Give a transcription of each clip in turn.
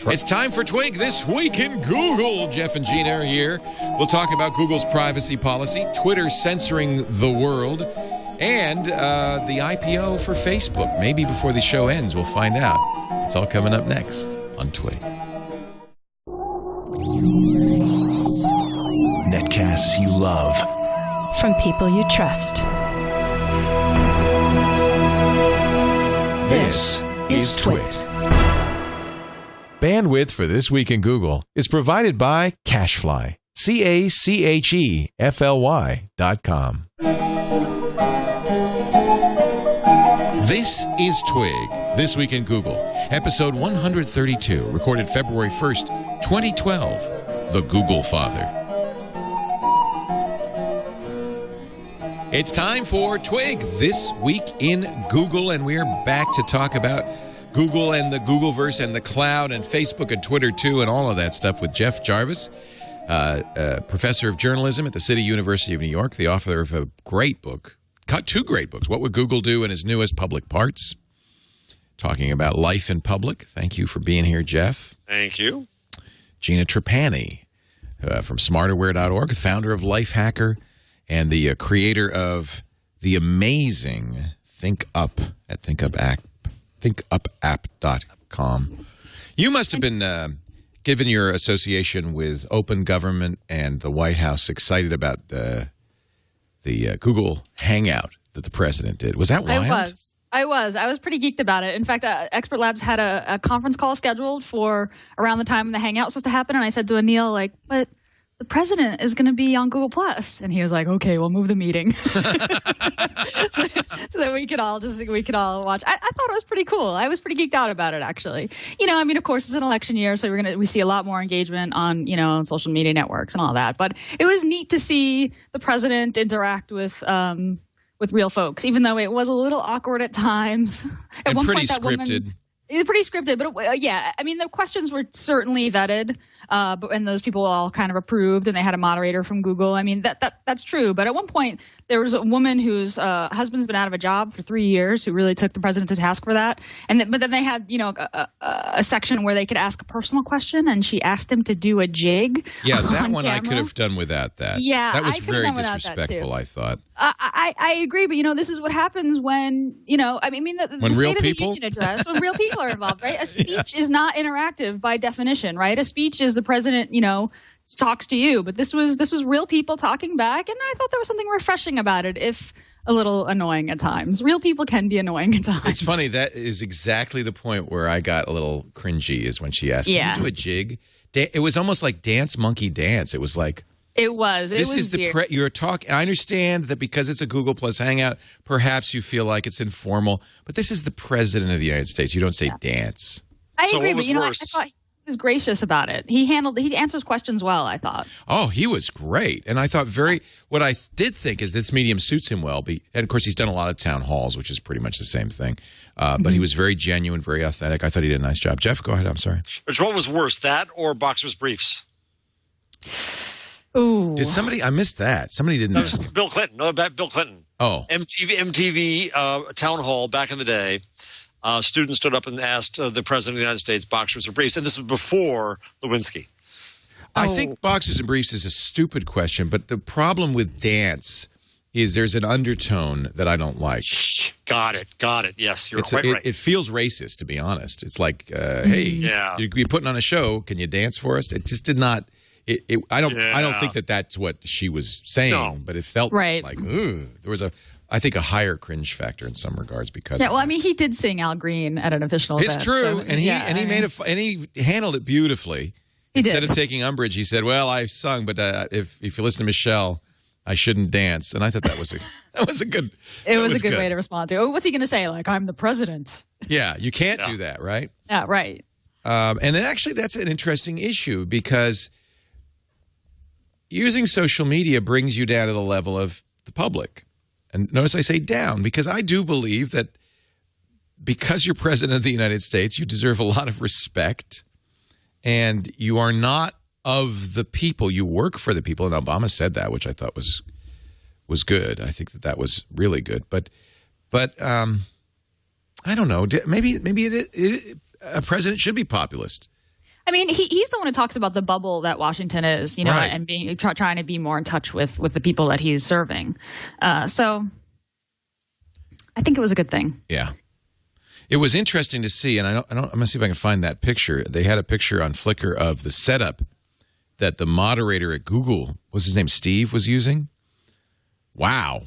It's time for Twig This Week in Google. Jeff and Gina are here. We'll talk about Google's privacy policy, Twitter censoring the world, and the IPO for Facebook. Maybe before the show ends, we'll find out. It's all coming up next on Twig. Netcasts you love. From people you trust. This is TWiT. Bandwidth for This Week in Google is provided by Cachefly. CACHEFLY.com. This is Twig, This Week in Google, episode 132, recorded February 1st, 2012, The Google Father. It's time for Twig, This Week in Google, and we're back to talk about Google and the Googleverse and the cloud and Facebook and Twitter, too, and all of that stuff with Jeff Jarvis, professor of journalism at the City University of New York, the author of a great book, two great books, What Would Google Do, and his newest, Public Parts, talking about life in public. Thank you for being here, Jeff. Thank you. Gina Trapani from smarterware.org, founder of Lifehacker and the creator of the amazing Think Up at thinkupapp.com. You must have been, given your association with open government and the White House, excited about the Google Hangout that the president did. Was that wild? I was pretty geeked about it. In fact, Expert Labs had a conference call scheduled for around the time the Hangout was supposed to happen, and I said to Anil, like, but the president is going to be on Google Plus, and he was like, "Okay, we'll move the meeting so that we could all watch." I thought it was pretty cool. I was pretty geeked out about it, actually. I mean, of course, it's an election year, so we see a lot more engagement on on social media networks and all that. But it was neat to see the president interact with real folks, even though it was a little awkward at times. At one pretty point, scripted. It's pretty scripted, but yeah, I mean, the questions were certainly vetted, and those people all kind of approved, and they had a moderator from Google. I mean, that's true. But at one point, there was a woman whose husband's been out of a job for 3 years who really took the president to task for that. But then they had, a section where they could ask a personal question, and she asked him to do a jig. Yeah, that one camera. I could have done without that. Yeah, that was I could very have done without disrespectful, that too. I thought. I agree, but this is what happens when the real State people? of the Union address, when real people are involved, right? A speech is not interactive by definition, right? A speech is the president, talks to you, but this was real people talking back, and I thought there was something refreshing about it, if a little annoying at times. Real people can be annoying at times. It's funny, that is exactly the point where I got a little cringy, is when she asked, "Can you do a jig?" It was almost like Dance Monkey Dance. It was like, It was. This is the you're talking. I understand that because it's a Google Plus Hangout, perhaps you feel like it's informal, but this is the president of the United States. You don't say dance. I So agree, what was but I worse? thought he was gracious about it. He answers questions well, I thought. Oh, he was great, and I thought what I did think is this medium suits him well. And of course, he's done a lot of town halls, which is pretty much the same thing. But he was very genuine, very authentic. I thought he did a nice job. Jeff, go ahead. I'm sorry. Which one was worse, that or boxer's briefs? Ooh. Did somebody? I missed that. Somebody didn't. No, this is Bill Clinton. No, about Bill Clinton. Oh, MTV town hall back in the day. Students stood up and asked the president of the United States boxers or briefs, and this was before Lewinsky. I think boxers and briefs is a stupid question, but the problem with dance is there's an undertone that I don't like. Got it. Yes, you're quite right. It feels racist, to be honest. It's like, hey, you're putting on a show. Can you dance for us? It just did not. I don't think that's what she was saying, but it felt like, ooh, there was I think a higher cringe factor in some regards because. Yeah, well, I mean, he did sing Al Green at an official event. It's true, so, and he handled it beautifully. Instead of taking umbrage, he said, "Well, I sung, but if you listen to Michelle, I shouldn't dance." And I thought that was a good. It was a good way to respond to. Oh, what's he going to say? Like, I'm the president. Yeah, you can't do that, right? Yeah, right. And then actually, that's an interesting issue because using social media brings you down to the level of the public. And notice I say down because I do believe that because you're president of the United States, you deserve a lot of respect. And you are not of the people. You work for the people. And Obama said that, which I thought was good. I think that was really good. But I don't know. Maybe a president should be populist. I mean, he's the one who talks about the bubble that Washington is, you know, Right. and being trying to be more in touch with the people that he's serving. So I think it was a good thing. Yeah. It was interesting to see, and I'm going to see if I can find that picture. They had a picture on Flickr of the setup that the moderator at Google, what's his name, Steve, was using. Wow.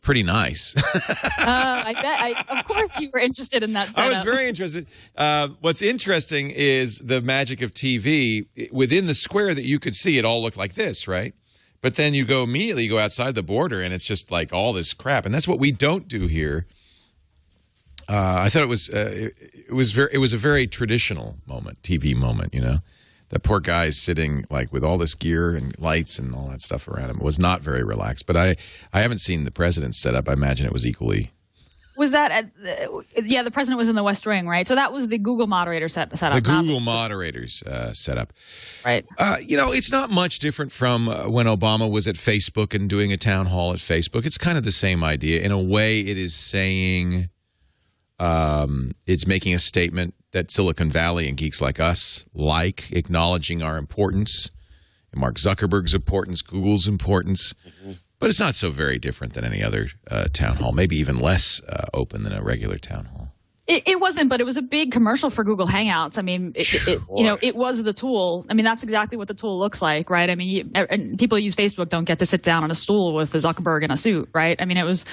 Pretty nice. I bet. Of course, you were interested in that setup. I was very interested. What's interesting is the magic of TV. Within the square that you could see, it all looked like this, right? But then you go outside the border, and it's just like all this crap. And that's what we don't do here. I thought it was a very traditional moment, TV moment, you know. That poor guy sitting like with all this gear and lights and all that stuff around him. It was not very relaxed. But I haven't seen the president's setup. I imagine it was equally. Was that the president was in the West Wing, right? So that was the Google moderator setup. The Google moderators setup. Right. You know, it's not much different from when Obama was at Facebook and doing a town hall at Facebook. It's kind of the same idea. In a way, it is saying it's making a statement that Silicon Valley and geeks like us like, acknowledging our importance, Mark Zuckerberg's importance, Google's importance. Mm-hmm. But it's not so very different than any other town hall, maybe even less open than a regular town hall. It wasn't, but it was a big commercial for Google Hangouts. I mean, it was the tool. I mean, that's exactly what the tool looks like, right? I mean, and people who use Facebook don't get to sit down on a stool with Zuckerberg in a suit, right? I mean, it was,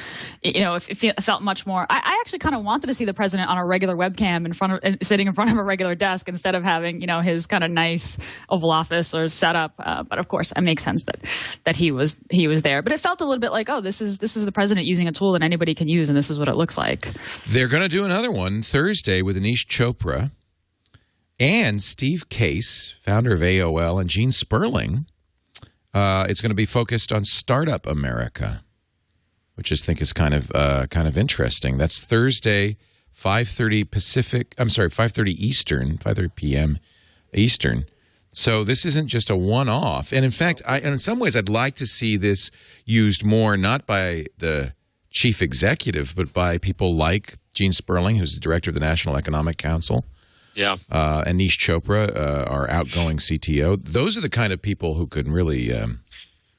it felt much more. I actually kind of wanted to see the president on a regular webcam sitting in front of a regular desk instead of having, his kind of nice Oval Office or setup. But of course, it makes sense that he was there. But it felt a little bit like, oh, this is the president using a tool that anybody can use, and this is what it looks like. They're going to do another one Thursday with Anish Chopra and Steve Case, founder of AOL, and Gene Sperling. It's going to be focused on Startup America, which I think is kind of interesting. That's Thursday, 5:30 Pacific. I'm sorry, 5:30 Eastern, 5:30 p.m. Eastern. So this isn't just a one-off. And in fact, in some ways, I'd like to see this used more, not by the chief executive, but by people like Gene Sperling, who's the director of the National Economic Council. Yeah. Anish Chopra, our outgoing CTO. Those are the kind of people who could really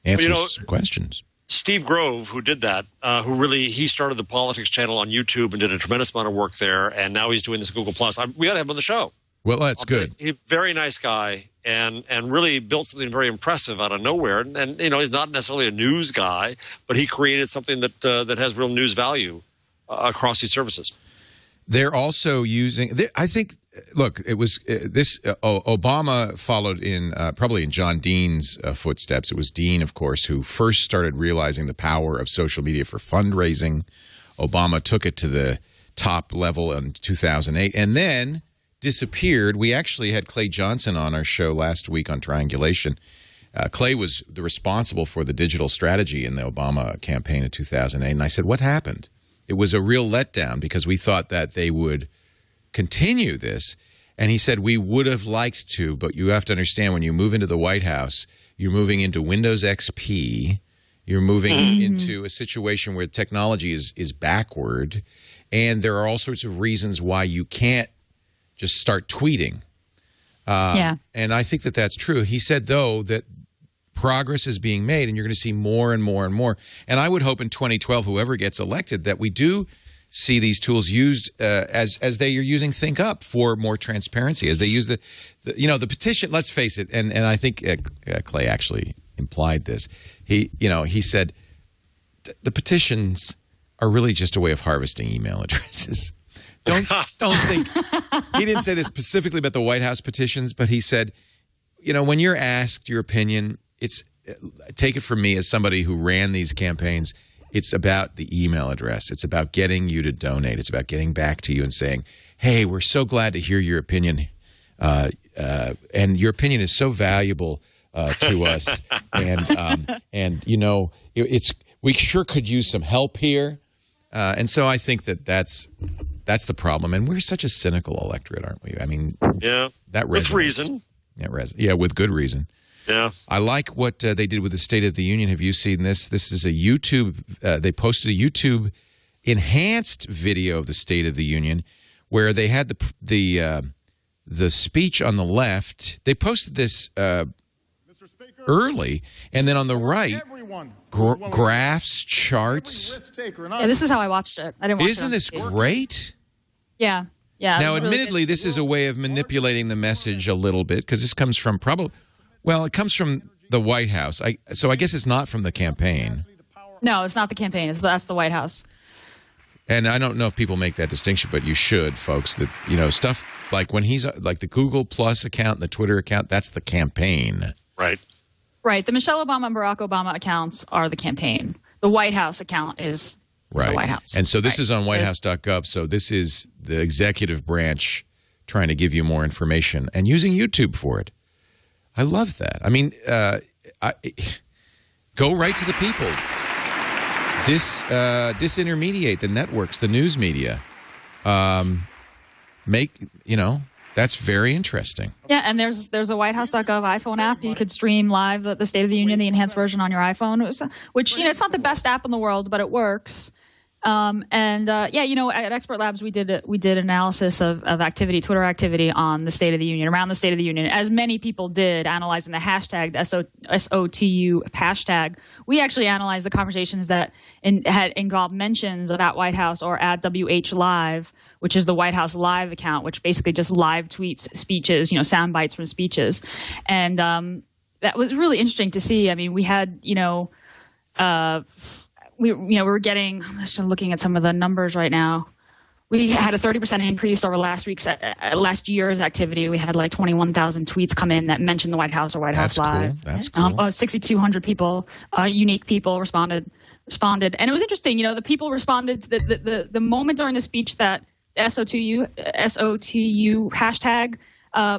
answer some questions. Steve Grove, who did that, he started the politics channel on YouTube and did a tremendous amount of work there, and now he's doing this at Google+. We got to have him on the show. Well, that's good. He's a very nice guy and really built something very impressive out of nowhere. And he's not necessarily a news guy, but he created something that has real news value across these services. They're also using, I think, look, it was Obama followed in probably in John Dean's footsteps. It was Dean, of course, who first started realizing the power of social media for fundraising. Obama took it to the top level in 2008 and then disappeared. We actually had Clay Johnson on our show last week on Triangulation. Clay was responsible for the digital strategy in the Obama campaign in 2008. And I said, what happened? It was a real letdown because we thought that they would continue this. And he said, we would have liked to, but you have to understand when you move into the White House, you're moving into Windows XP. You're moving into a situation where technology is backward. And there are all sorts of reasons why you can't just start tweeting. And I think that that's true. He said, though, that progress is being made and you're going to see more and more and more. And I would hope in 2012, whoever gets elected, that we do see these tools used as they are using ThinkUp for more transparency, as they use the petition. Let's face it. And I think Clay actually implied this. He said the petitions are really just a way of harvesting email addresses. Don't think he didn't say this specifically about the White House petitions, but he said, when you're asked your opinion, take it from me as somebody who ran these campaigns. It's about the email address. It's about getting you to donate. It's about getting back to you and saying, hey, we're so glad to hear your opinion. And your opinion is so valuable to us. And we sure could use some help here. And so I think that's the problem. And we're such a cynical electorate, aren't we? I mean, that resonates. With reason. Yeah, with good reason. Yeah. I like what they did with the State of the Union. Have you seen this? This is a YouTube. They posted a YouTube enhanced video of the State of the Union where they had the the speech on the left, they posted this early, and then on the right, graphs, charts. Yeah, this is how I watched it. I didn't watch Isn't this great? Yeah. Yeah. Now, really admittedly, this is a way of manipulating the message a little bit, because this comes from it comes from the White House. So I guess it's not from the campaign. No, it's not the campaign. That's the White House. And I don't know if people make that distinction, but you should, folks. That stuff like when he's like the Google Plus account and the Twitter account, that's the campaign. Right. Right. The Michelle Obama and Barack Obama accounts are the campaign. The White House account is the White House. And so this is on whitehouse.gov. So this is the executive branch trying to give you more information and using YouTube for it. I love that. I mean, go right to the people. Disintermediate the networks, the news media. That's very interesting. Yeah, and there's a whitehouse.gov iPhone app. You could stream live the State of the Union, the enhanced version on your iPhone, which it's not the best app in the world, but it works. At Expert Labs we did analysis of activity, Twitter activity on the State of the Union, around the State of the Union, as many people did, analyzing the hashtag, the SOTU hashtag. We actually analyzed the conversations that had involved mentions of @White House or @WH Live, which is the White House Live account, which basically just live tweets speeches, sound bites from speeches, and that was really interesting to see. I mean, we had we were getting. I'm just looking at some of the numbers right now. We had a 30% increase over last year's activity. We had like 21,000 tweets come in that mentioned the White House or White House Live. That's cool. 6,200 people, unique people responded, and it was interesting. The people responded to the moment during the speech that SOTU hashtag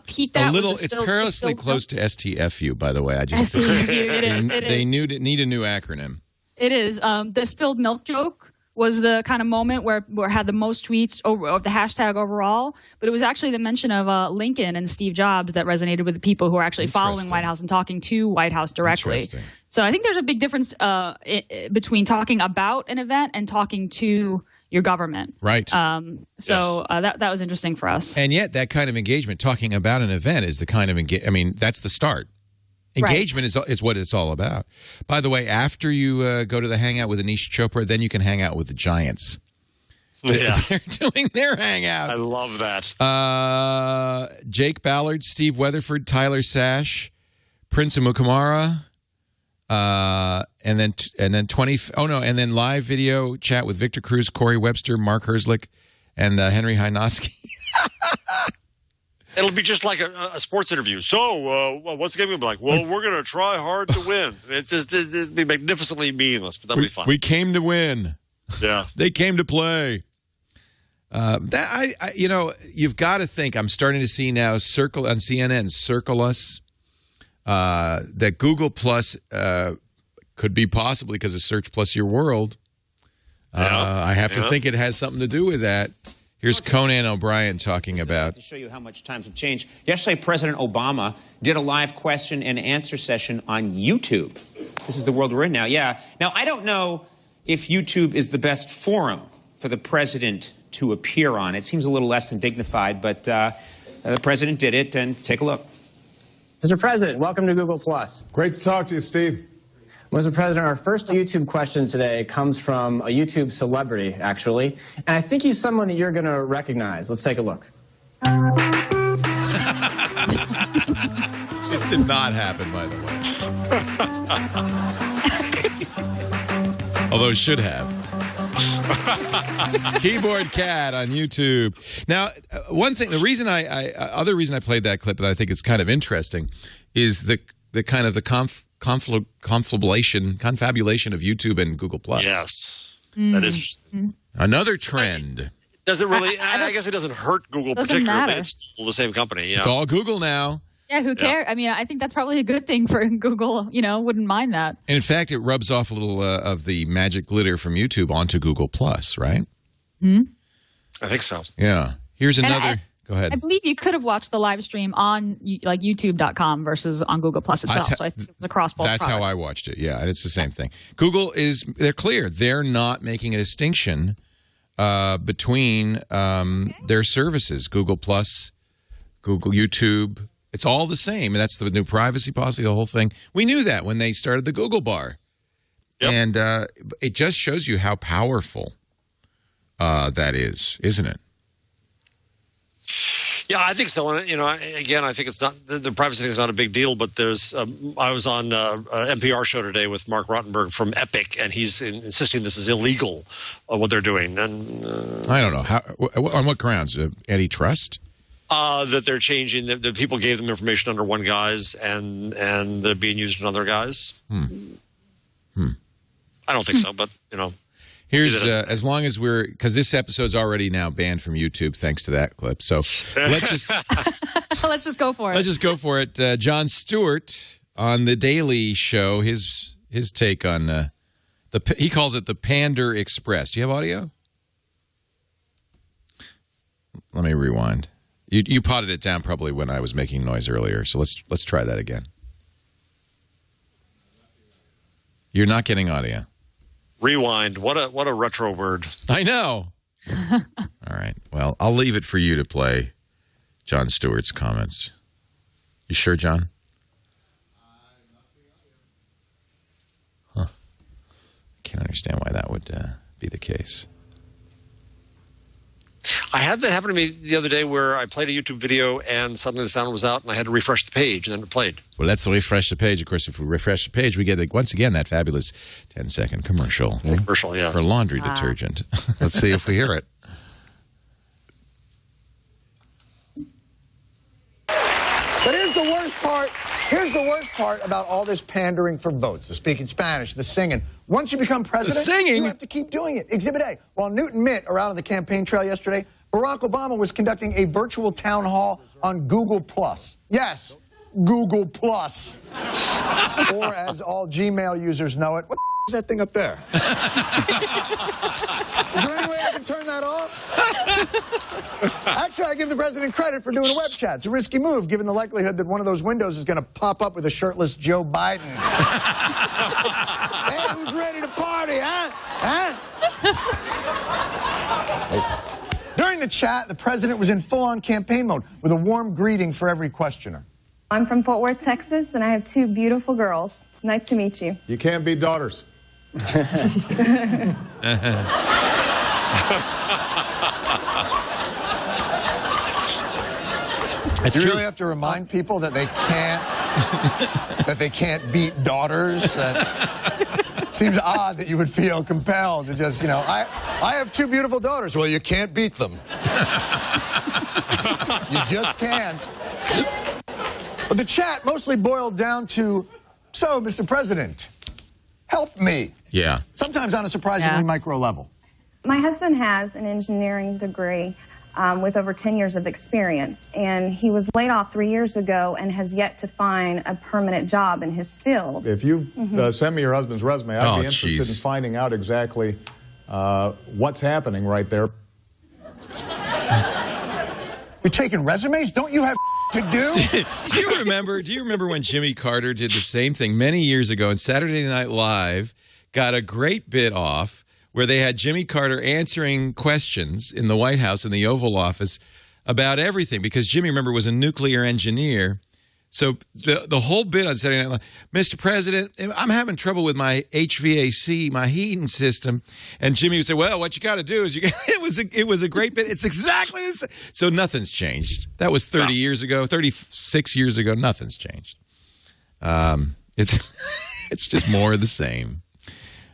peaked out. It's perilously close to STFU, by the way. I just they need a new acronym. It is. The spilled milk joke was the kind of moment where had the most tweets of the hashtag overall, but it was actually the mention of Lincoln and Steve Jobs that resonated with the people who are actually following White House and talking to White House directly. So I think there's a big difference between talking about an event and talking to your government. Right. That was interesting for us. And yet that kind of engagement, talking about an event, is the kind of that's the start. Engagement is what it's all about. By the way, after you go to the hangout with Anish Chopra, then you can hang out with the Giants. Yeah. They're doing their hangout. I love that. Jake Ballard, Steve Weatherford, Tyler Sash, Prince Amukamara, and then live video chat with Victor Cruz, Corey Webster, Mark Herzlich, and Henry Hynoski. It'll be just like a sports interview. So, what's the game going to be like? Well, we're going to try hard to win. It'll be magnificently meaningless, but that'll be fun. We came to win. Yeah. They came to play. You've got to think. I'm starting to see now on CNN, Circle Us, that Google Plus could be possibly because of Search Plus Your World. I have to think it has something to do with that. Here's Conan O'Brien talking about. To show you how much times have changed. Yesterday, President Obama did a live question and answer session on YouTube. This is the world we're in now. Yeah. Now, I don't know if YouTube is the best forum for the president to appear on. It seems a little less than dignified, but the president did it, and take a look. Mr. President, welcome to Google+. Great to talk to you, Steve. Mr. President, our first YouTube question today comes from a YouTube celebrity, actually, and I think he's someone that you're going to recognize. Let's take a look. This did not happen, by the way. Although it should have. Keyboard Cat on YouTube. Now, one thing, other reason I played that clip, and I think it's kind of interesting, is the kind of the confabulation of YouTube and Google+. Yes. That is another trend. Does it really? I guess it doesn't hurt Google particularly. It's still the same company. Yeah. It's all Google now. Yeah, who cares? I mean, I think that's probably a good thing for Google. Wouldn't mind that. And in fact, it rubs off a little of the magic glitter from YouTube onto Google+, right? Mm-hmm. I think so. Yeah. Here's another. Go ahead. I believe you could have watched the live stream on YouTube.com versus on Google Plus itself. So I think it's across both That's products. how I watched it. Yeah, it's the same thing. Google they're clear. They're not making a distinction between their services, Google Plus, Google, YouTube. It's all the same. And that's the new privacy policy, the whole thing. We knew that when they started the Google bar. Yep. And it just shows you how powerful that is, isn't it? Yeah, I think so. And, again, I think it's not the privacy thing is not a big deal. But there's I was on an NPR show today with Mark Rottenberg from Epic, and he's insisting this is illegal, what they're doing. And I don't know how. On what grounds? Antitrust? That they're changing. That people gave them information under one guise, and they're being used in other guise. I don't think so, but Here's as long as because this episode's already now banned from YouTube thanks to that clip. So let's just go for it. Let's just go for it. Jon Stewart on the Daily Show, his take on he calls it the Pander Express. Do you have audio? Let me rewind. You potted it down probably when I was making noise earlier. So let's try that again. You're not getting audio. Rewind. What a retro word. I know. All right. Well, I'll leave it for you to play Jon Stewart's comments. You sure, John? Huh. Can't understand why that would be the case. I had that happen to me the other day where I played a YouTube video and suddenly the sound was out and I had to refresh the page and then it played. Well, let's refresh the page. Of course, if we refresh the page, we get, once again, that fabulous 10-second commercial. Commercial, yeah. For laundry detergent. Let's see if we hear it. But here's the worst part. Here's the worst part about all this pandering for votes, the speaking Spanish, the singing. Once you become president, you have to keep doing it. Exhibit A. While Newt and Mitt are out on the campaign trail yesterday, Barack Obama was conducting a virtual town hall on Google+. Yes, Google+. Or as all Gmail users know it, what the is that thing up there? Is there any way I can turn that off? Actually, I give the president credit for doing a web chat. It's a risky move, given the likelihood that one of those windows is going to pop up with a shirtless Joe Biden. Hey, who's ready to party, huh? During the chat, the president was in full-on campaign mode with a warm greeting for every questioner. I'm from Fort Worth, Texas, and I have two beautiful girls. Nice to meet you. You can't be daughters. You really have to remind people that they can't beat daughters. That seems odd that you would feel compelled to just, I have two beautiful daughters. Well, you can't beat them. You just can't. But the chat mostly boiled down to, so, Mr. President, help me. Yeah. Sometimes on a surprisingly micro level. My husband has an engineering degree with over 10 years of experience, and he was laid off 3 years ago and has yet to find a permanent job in his field. If you send me your husband's resume, I'd be interested in finding out exactly what's happening right there. You're taking resumes? Don't you have to do? Do you remember when Jimmy Carter did the same thing many years ago, and Saturday Night Live got a great bit off where they had Jimmy Carter answering questions in the White House in the Oval Office about everything, because Jimmy, remember, was a nuclear engineer. So the whole bit on Saturday Night Live, Mr. President, I'm having trouble with my HVAC, my heating system. And Jimmy would say, well, what you got to do is it was a great bit. It's exactly the same. So nothing's changed. That was 30 years ago, 36 years ago. Nothing's changed. It's just more of the same.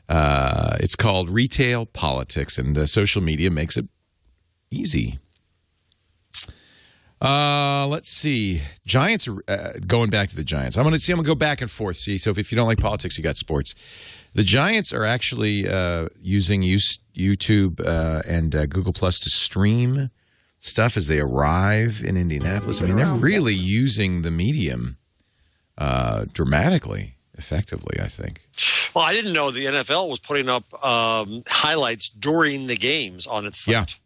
It's called retail politics, and social media makes it easy. Let's see. Giants are going back to the Giants. I'm gonna go back and forth. See, so if you don't like politics, you got sports. The Giants are actually using YouTube and Google Plus to stream stuff as they arrive in Indianapolis. I mean, they're really using the medium dramatically, effectively, I think. Well, I didn't know the NFL was putting up highlights during the games on its site.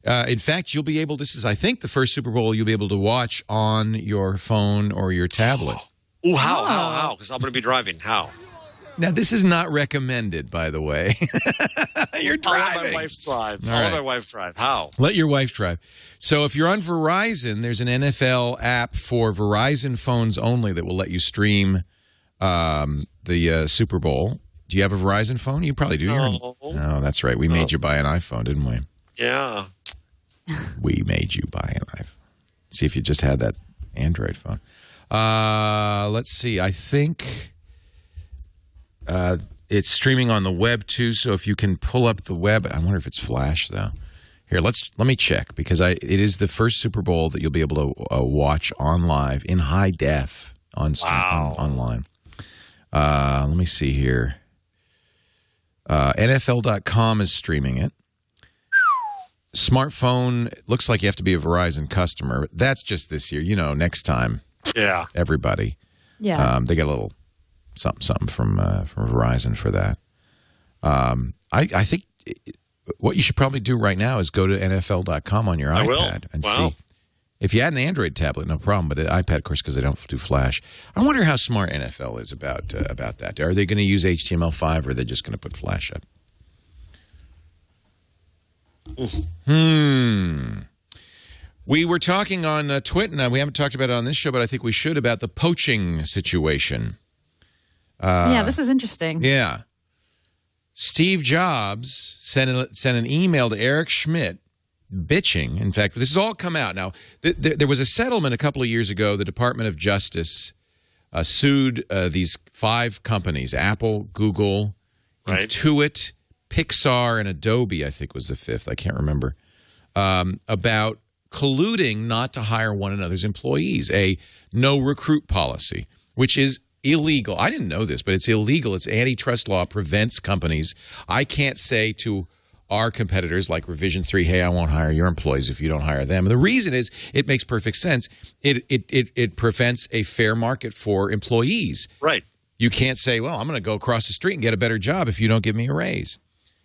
Yeah. In fact, you'll be able, this is, I think, the first Super Bowl you'll be able to watch on your phone or your tablet. Ooh, how? Because I'm going to be driving. How? Now, this is not recommended, by the way. You're driving. I'll let my wife drive. All I'll right. let my wife drive. How? Let your wife drive. So if you're on Verizon, there's an NFL app for Verizon phones only that will let you stream the Super Bowl. Do you have a Verizon phone? You probably do. No. Oh, that's right. We made you buy an iPhone, didn't we? Yeah. We made you buy an iPhone. See if you just had that Android phone. Let's see. I think it's streaming on the web too. So if you can pull up the web, I wonder if it's Flash though. Here, let me check because it is the first Super Bowl that you'll be able to watch on live in high def online. Let me see here. NFL.com is streaming it. Smartphone, looks like you have to be a Verizon customer. That's just this year. You know, next time. Yeah. Everybody. Yeah. They get a little something from Verizon for that. I think what you should probably do right now is go to NFL.com on your iPad and see. If you had an Android tablet, no problem. But an iPad, of course, because they don't do Flash. I wonder how smart NFL is about that. Are they going to use HTML5 or are they just going to put Flash up? We were talking on TWiT, and we haven't talked about it on this show, but I think we should, about the poaching situation. Yeah, this is interesting. Yeah. Steve Jobs sent an email to Eric Schmidt bitching. In fact, this has all come out. Now, there was a settlement a couple of years ago. The Department of Justice sued these 5 companies, Apple, Google, TWiT, Pixar, and Adobe, I think was the 5th. I can't remember. About colluding not to hire one another's employees, a no-recruit policy, which is illegal. I didn't know this, but it's illegal. It's antitrust law, prevents companies. I can't say to our competitors like Revision 3, hey, I won't hire your employees if you don't hire them. And the reason is it makes perfect sense. It prevents a fair market for employees. Right. You can't say, well, I'm going to go across the street and get a better job if you don't give me a raise.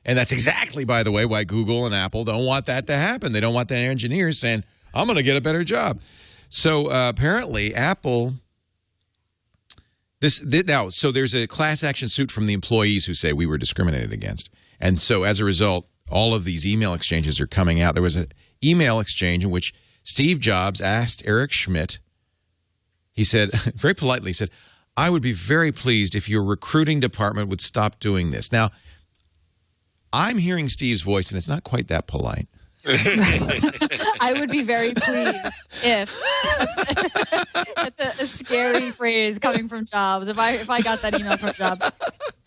And that's exactly, by the way, why Google and Apple don't want that to happen. They don't want their engineers saying, I'm going to get a better job. So apparently Apple... So there's a class action suit from the employees who say we were discriminated against. And so as a result, all of these email exchanges are coming out. There was an email exchange in which Steve Jobs asked Eric Schmidt, he said, very politely, he said, I would be very pleased if your recruiting department would stop doing this. Now, I'm hearing Steve's voice, and it's not quite that polite. I would be very pleased if that's a scary phrase coming from Jobs. If I got that email from Jobs.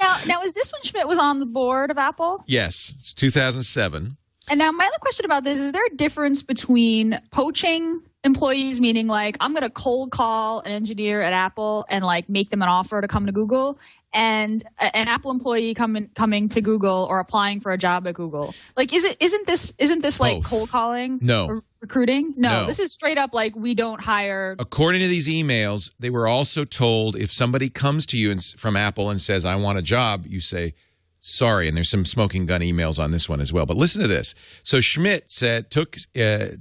Now is this when Schmidt was on the board of Apple? Yes, it's 2007. And now my other question about this is there a difference between poaching employees, meaning like I'm going to cold call an engineer at Apple and like make them an offer to come to Google, and an Apple employee coming to Google or applying for a job at Google? Like, isn't this like cold calling? No. Or recruiting? No, this is straight up like we don't hire. According to these emails, they were also told if somebody comes to you from Apple and says, I want a job, you say, sorry. And there's some smoking gun emails on this one as well. But listen to this. So Schmidt took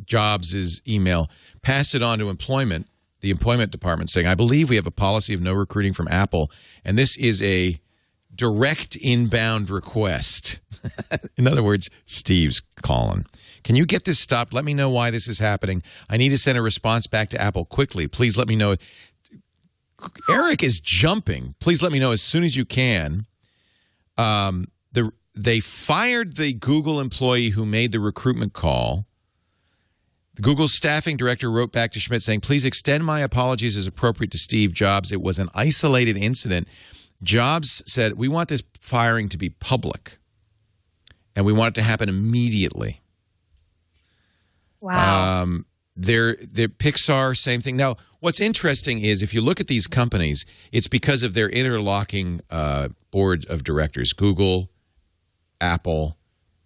Jobs' email, passed it on to the employment department, saying, I believe we have a policy of no recruiting from Apple, and this is a direct inbound request. In other words, Steve's calling. Can you get this stopped? Let me know why this is happening. I need to send a response back to Apple quickly. Please let me know. Eric is jumping. Please let me know as soon as you can. They fired the Google employee who made the recruitment call. The Google staffing director wrote back to Schmidt saying, please extend my apologies as appropriate to Steve Jobs. It was an isolated incident. Jobs said, we want this firing to be public, and we want it to happen immediately. Wow. Their Pixar, same thing. Now, what's interesting is if you look at these companies, it's because of their interlocking board of directors. Google, Apple,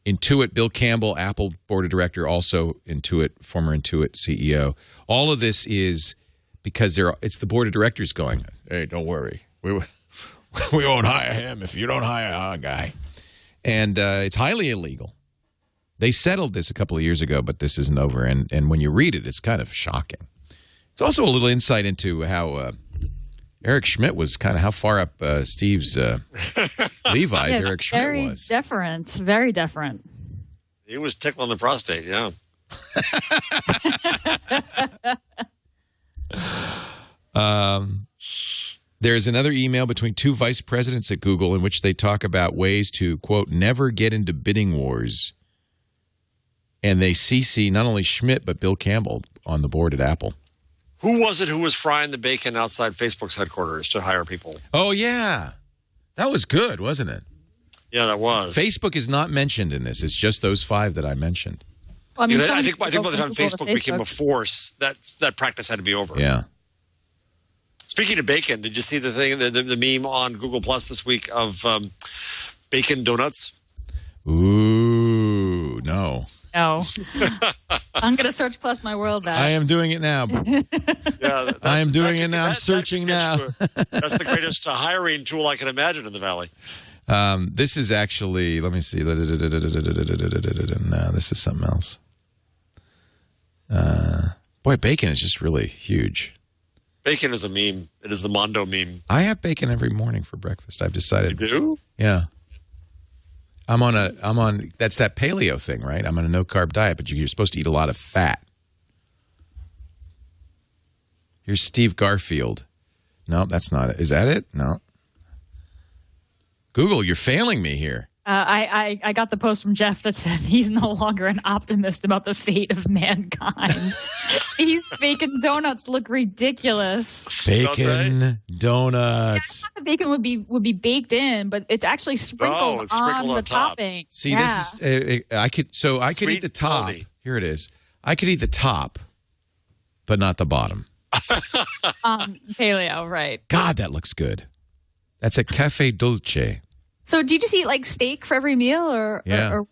Intuit, Bill Campbell, Apple board of director, also Intuit, former Intuit CEO. All of this is because it's the board of directors going, hey, don't worry. We won't hire him if you don't hire our guy. And it's highly illegal. They settled this a couple of years ago, but this isn't over. And when you read it, it's kind of shocking. It's also a little insight into how Eric Schmidt was kind of how far up Steve's Levi's Eric Schmidt was. Very different. He was tickling the prostate, yeah. There's another email between two vice presidents at Google in which they talk about ways to, quote, never get into bidding wars. And they CC not only Schmidt, but Bill Campbell on the board at Apple. Who was it who was frying the bacon outside Facebook's headquarters to hire people? Oh, yeah. That was good, wasn't it? Yeah, that was. Facebook is not mentioned in this. It's just those 5 that I mentioned. Well, I mean, I think by the time Facebook became a force, that practice had to be over. Yeah. Speaking of bacon, did you see the thing, the meme on Google Plus this week of bacon donuts? Ooh, no. No. I'm going to search Plus My World that. I am doing it now. Yeah, I am doing it now. I'm searching now. That's the greatest hiring tool I can imagine in the Valley. This is actually, let me see. No, this is something else. Boy, bacon is just really huge. Bacon is a meme. It is the Mondo meme. I have bacon every morning for breakfast. I've decided. You do? Yeah. I'm on that's that paleo thing, right? I'm on a no carb diet, but you're supposed to eat a lot of fat. Here's Steve Garfield. No, that's not it. Is that it? No. Google, you're failing me here. I got the post from Jeff that said he's no longer an optimist about the fate of mankind. These bacon donuts look ridiculous. Bacon donuts. See, I thought the bacon would be baked in, but it's actually sprinkled on the topping. See, this is I could eat the top. Salty. Here it is. I could eat the top, but not the bottom. Paleo, right? God, that looks good. That's a cafe dolce. So do you just eat like steak for every meal or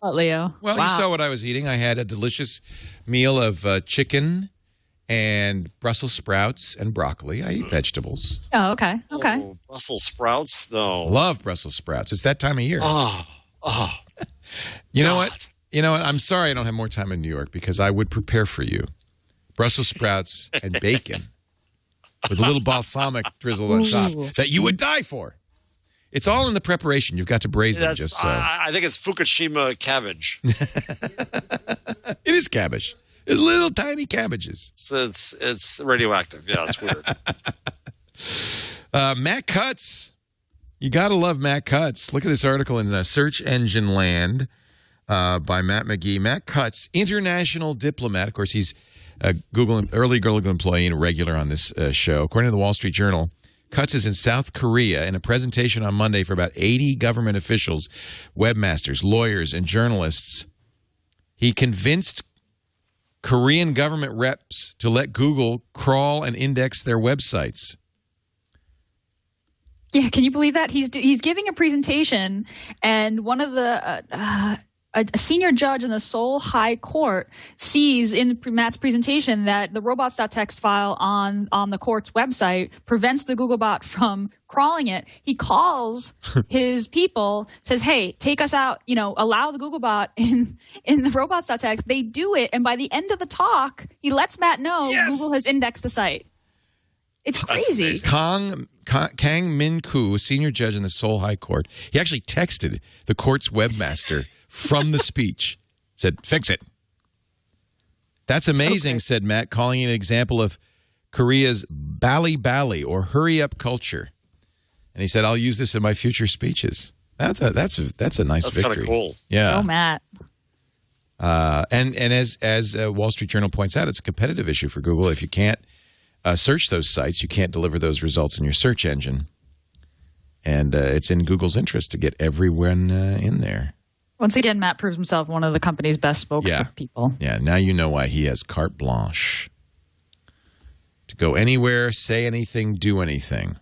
what, Leo? Well, you saw what I was eating. I had a delicious meal of chicken and Brussels sprouts and broccoli. I eat vegetables. Oh, okay. Okay. Oh, Brussels sprouts, though. Love Brussels sprouts. It's that time of year. Oh. You know what? I'm sorry I don't have more time in New York because I would prepare for you Brussels sprouts and bacon with a little balsamic drizzle on top that you would die for. It's all in the preparation. You've got to braise them just so. I think it's Fukushima cabbage. It is cabbage. It's little tiny cabbages. It's radioactive. Yeah, it's weird. Matt Cutts. You got to love Matt Cutts. Look at this article in Search Engine Land by Matt McGee. Matt Cutts, international diplomat. Of course, he's a early Google employee and a regular on this show. According to the Wall Street Journal, Cutts is in South Korea in a presentation on Monday for about 80 government officials, webmasters, lawyers, and journalists. He convinced Korean government reps to let Google crawl and index their websites. Yeah, can you believe that? He's giving a presentation, and one of the a senior judge in the Seoul High Court sees in Matt's presentation that the robots.txt file on the court's website prevents the Googlebot from crawling it. He calls his people, says, hey, take us out, allow the Googlebot in the robots.txt. They do it, and by the end of the talk, he lets Matt know Google has indexed the site. It's crazy. Kang Min-koo, senior judge in the Seoul High Court, he actually texted the court's webmaster from the speech, said, fix it. That's amazing, said Matt, calling it an example of Korea's bally or hurry up culture. And he said, I'll use this in my future speeches. That's a nice victory. That's kind of cool. Yeah. Oh, Matt. And as Wall Street Journal points out, it's a competitive issue for Google. If you can't search those sites, you can't deliver those results in your search engine. And it's in Google's interest to get everyone in there. Once again, Matt proves himself one of the company's best spokespeople. Yeah, now you know why he has carte blanche to go anywhere, say anything, do anything.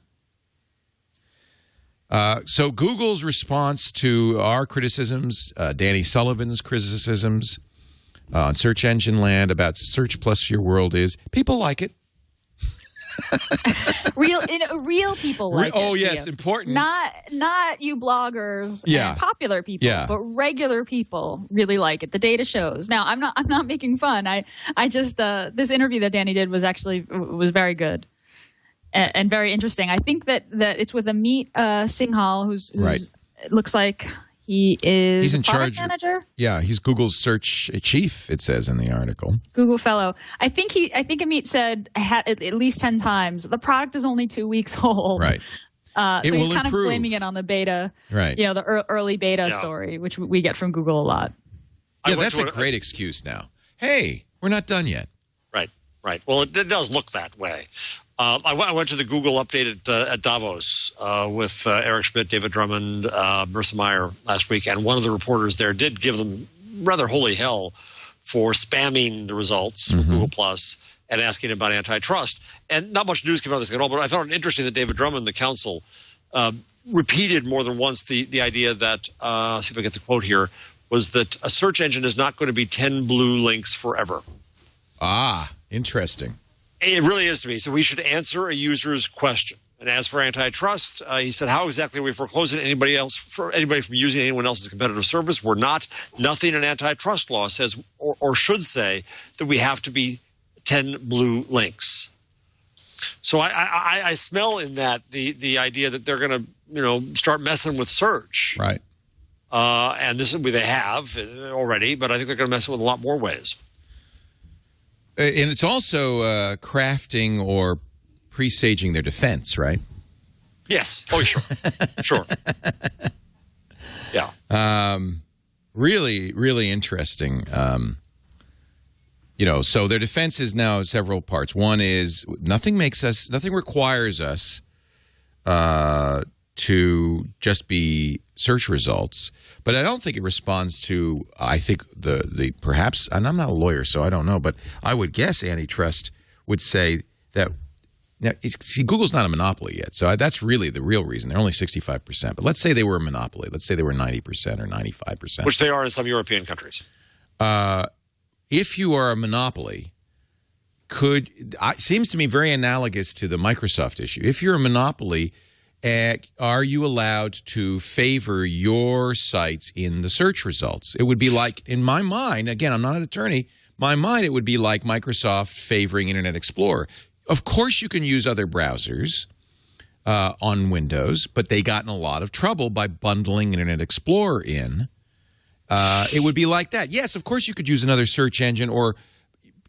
So Google's response to our criticisms, Danny Sullivan's criticisms on Search Engine Land about Search Plus Your World is people like it. real people like it. Oh, yes, important. Not you bloggers and popular people, but regular people really like it. The data shows. Now, I'm not making fun. I just this interview that Danny did was very good. and very interesting. I think that it's with Amit Singhal, who's right. It looks like he's in product charge. Manager. Yeah, he's Google's search chief. It says in the article. Google fellow. I think Amit said at least 10 times the product is only 2 weeks old. Right. So he's kind improve. of blaming it on the beta, right? The early beta story, which we get from Google a lot. Yeah, that's a great excuse now. Hey, we're not done yet. Right. Well, it does look that way. I went to the Google update at Davos with Eric Schmidt, David Drummond, Marissa Meyer last week, and one of the reporters there did give them rather holy hell for spamming the results with Google Plus and asking about antitrust. And not much news came out of this at all, but I found it interesting that David Drummond, the counsel, repeated more than once the idea that, see if I get the quote here, was that a search engine is not going to be 10 blue links forever. Ah, interesting. It really is to me. So we should answer a user's question. And as for antitrust, he said, how exactly are we foreclosing anybody from using anyone else's competitive service? We're not. Nothing in antitrust law says or should say that we have to be 10 blue links. So I smell in that the idea that they're going to start messing with search. Right. And this is they have already, but I think they're going to mess with a lot more ways. And it's also crafting or presaging their defense, right? Yes. Oh, sure. Sure. Yeah. Really, really interesting. So their defense is now several parts. One is nothing requires us to just be search results. But I don't think it responds to, I think, the perhaps, and I'm not a lawyer, so I don't know, but I would guess antitrust would say that, now, see, Google's not a monopoly yet, so that's really the real reason. They're only 65%. But let's say they were a monopoly. Let's say they were 90% or 95%. Which they are in some European countries. If you are a monopoly, seems to me very analogous to the Microsoft issue. If you're a monopoly, are you allowed to favor your sites in the search results? It would be like, in my mind, again, I'm not an attorney, my mind, it would be like Microsoft favoring Internet Explorer. Of course, you can use other browsers on Windows, but they got in a lot of trouble by bundling Internet Explorer in. It would be like that. Yes, of course, you could use another search engine or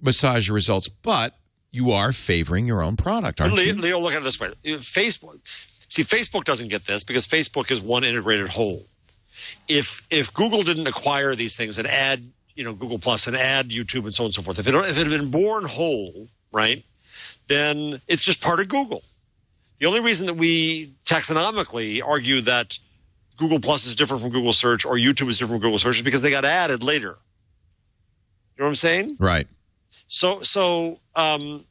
massage your results, but you are favoring your own product, aren't you? Leo, look at it this way. Facebook doesn't get this because Facebook is one integrated whole. If Google didn't acquire these things and add, Google Plus and add YouTube and so on and so forth, if it had been born whole, right, then it's just part of Google. The only reason that we taxonomically argue that Google Plus is different from Google Search or YouTube is different from Google Search is because they got added later. You know what I'm saying? Right. So now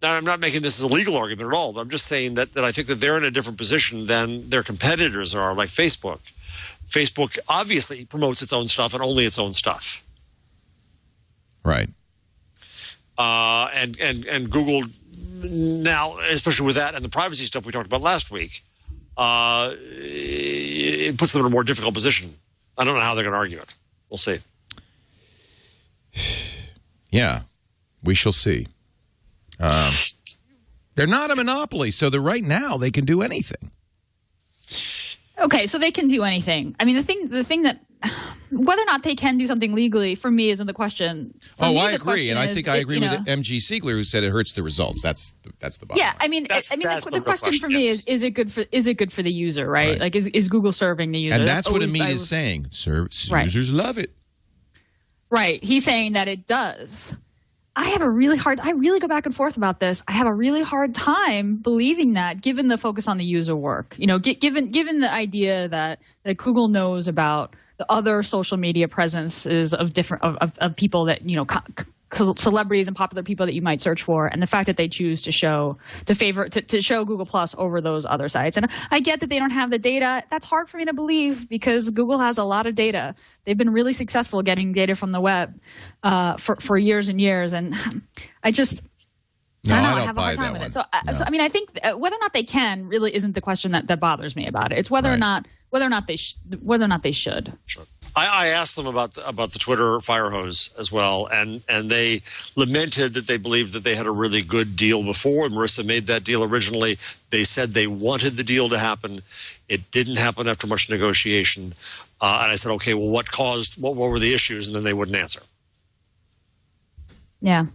I'm not making this as a legal argument at all, but I'm just saying that I think that they're in a different position than their competitors are, like Facebook. Facebook obviously promotes its own stuff and only its own stuff. Right. And Google now, especially with that and the privacy stuff we talked about last week, it puts them in a more difficult position. I don't know how they're going to argue it. We'll see. Yeah, we shall see. They're not a monopoly, so right now they can do anything. Okay, so they can do anything. I mean, the thing that whether or not they can do something legally for me isn't the question. I agree, and I think I agree with MG Siegler, who said it hurts the results. That's the bottom line. I mean, the question for me is it good for the user, right? Like, is Google serving the user? And that's what Amit is saying. Users love it. Right. He's saying that it does. I really go back and forth about this. I have a really hard time believing that, given the focus on the user work. Given the idea that Google knows about the other social media presences of different of people that celebrities and popular people that you might search for, and the fact that they choose to show Google Plus over those other sites. And I get that they don't have the data. That's hard for me to believe because Google has a lot of data. They've been really successful getting data from the web for years and years, and I just. No, I have a hard time with it. So I mean, I think whether or not they can really isn't the question that bothers me about it. It's whether or not they should. Sure. I asked them about the Twitter fire hose as well, and they lamented that they believed that they had a really good deal before. Marissa made that deal originally. They said they wanted the deal to happen. It didn't happen after much negotiation. And I said, okay, well, what were the issues? And then they wouldn't answer. Yeah.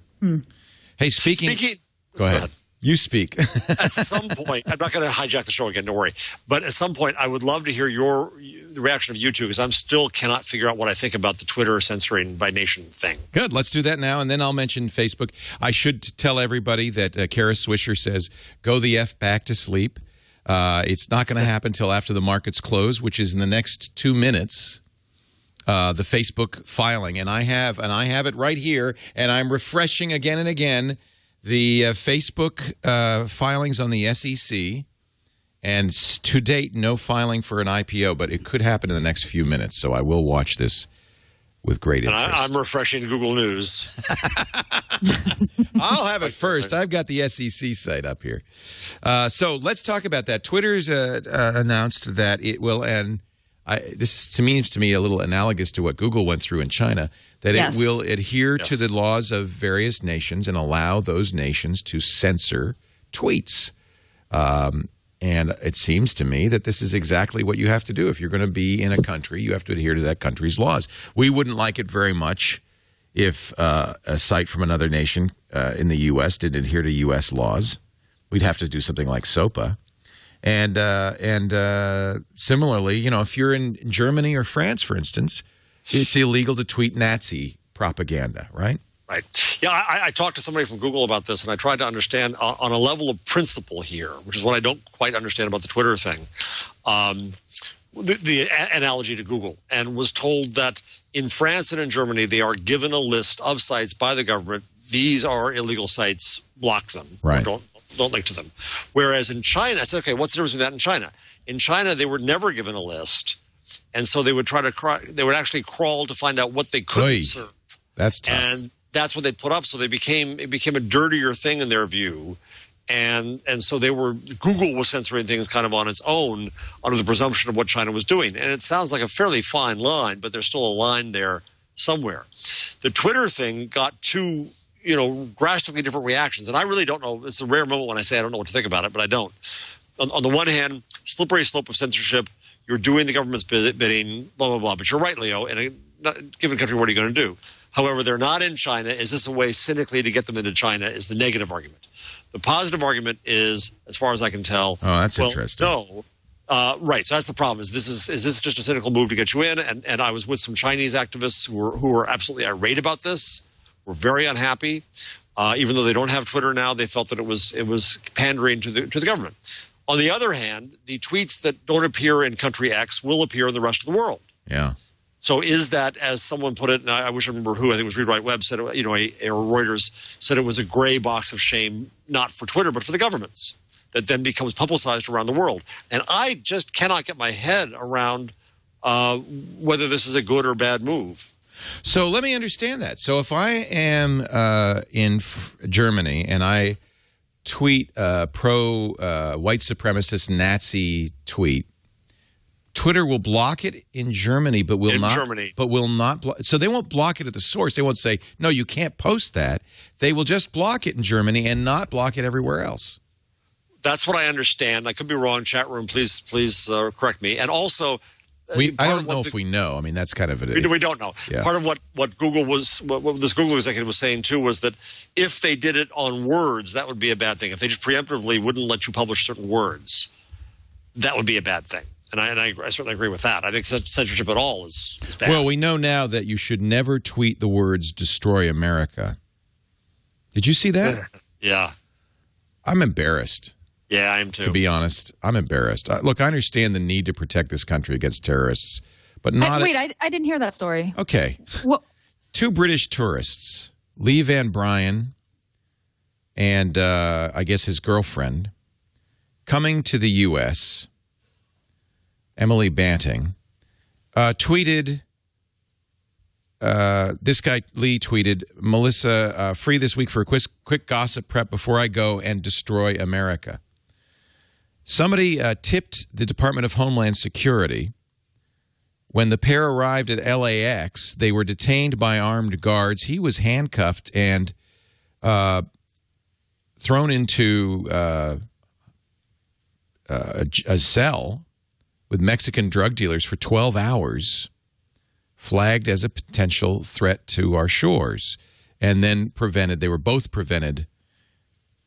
Hey, speaking go ahead. You speak. At some point, I'm not going to hijack the show again, don't worry. But at some point, I would love to hear the reaction of you two, because I'm still cannot figure out what I think about the Twitter censoring by nation thing. Good. Let's do that now, and then I'll mention Facebook. I should tell everybody that Kara Swisher says, go the F back to sleep. It's not going to happen until after the markets close, which is in the next 2 minutes. The Facebook filing, and I have it right here, and I'm refreshing again and again the Facebook filings on the SEC, and to date, no filing for an IPO, but it could happen in the next few minutes, so I will watch this with great interest. And I'm refreshing Google News. I'll have it first. I've got the SEC site up here. So let's talk about that. Twitter's announced that it will end. This seems to me a little analogous to what Google went through in China, that it will adhere to the laws of various nations and allow those nations to censor tweets. And it seems to me that this is exactly what you have to do. If you're going to be in a country, you have to adhere to that country's laws. We wouldn't like it very much if a site from another nation in the U.S. didn't adhere to U.S. laws. We'd have to do something like SOPA. And similarly, you know, if you're in Germany or France, for instance, it's illegal to tweet Nazi propaganda, right? Right. Yeah, I talked to somebody from Google about this, and I tried to understand on a level of principle here, which is what I don't quite understand about the Twitter thing, the analogy to Google, and was told that in France and in Germany, they are given a list of sites by the government. These are illegal sites. Block them. Right. Don't link to them. Whereas in China, I said, okay, what's the difference between that and China? In China, they were never given a list, and so they would actually crawl to find out what they couldn't serve. That's tough. And that's what they put up. So it became a dirtier thing in their view. And so Google was censoring things kind of on its own under the presumption of what China was doing. And it sounds like a fairly fine line, but there's still a line there somewhere. The Twitter thing got two, drastically different reactions. And I really don't know. It's a rare moment when I say I don't know what to think about it, but I don't. On the one hand, slippery slope of censorship. You're doing the government's bidding, blah, blah, blah. But you're right, Leo. In a given country, what are you going to do? However, they're not in China. Is this a way cynically to get them into China is the negative argument. The positive argument is, as far as I can tell, that's interesting. No. Right. So that's the problem. Is this just a cynical move to get you in? And I was with some Chinese activists who were absolutely irate about this, were very unhappy. Even though they don't have Twitter now, they felt that it was pandering to the government. On the other hand, the tweets that don't appear in country X will appear in the rest of the world. Yeah. So is that, as someone put it, and I wish I remember who, I think it was Read Write Web, said, or Reuters said it was a gray box of shame, not for Twitter, but for the governments, that then becomes publicized around the world. And I just cannot get my head around whether this is a good or bad move. So let me understand that. So if I am in Germany and I tweet a pro-white supremacist Nazi tweet, Twitter will block it in Germany, but will not block. So they won't block it at the source. They won't say, no, you can't post that. They will just block it in Germany and not block it everywhere else. That's what I understand. I could be wrong. Chat room, please correct me. And also, I don't know if we know. I mean, that's kind of it. We don't know. Yeah. Part of what Google what this Google executive was saying too was that if they did it on words, that would be a bad thing. If they just preemptively wouldn't let you publish certain words, that would be a bad thing. And I certainly agree with that. I think censorship at all is bad. Well, we know now that you should never tweet the words "Destroy America." Did you see that? Yeah. I'm embarrassed. Yeah, I am too. To be honest, I'm embarrassed. Look, I understand the need to protect this country against terrorists, but not... Wait, I didn't hear that story. Okay. What? 2 British tourists, Lee Van Bryan and I guess his girlfriend, coming to the U.S., Emily Banting, tweeted... this guy, Lee, tweeted, Melissa, free this week for a quick gossip prep before I go and destroy America. Somebody tipped the Department of Homeland Security When the pair arrived at LAX, they were detained by armed guards. He was handcuffed and thrown into a cell with Mexican drug dealers for 12 hours, flagged as a potential threat to our shores, and then prevented. They were both prevented.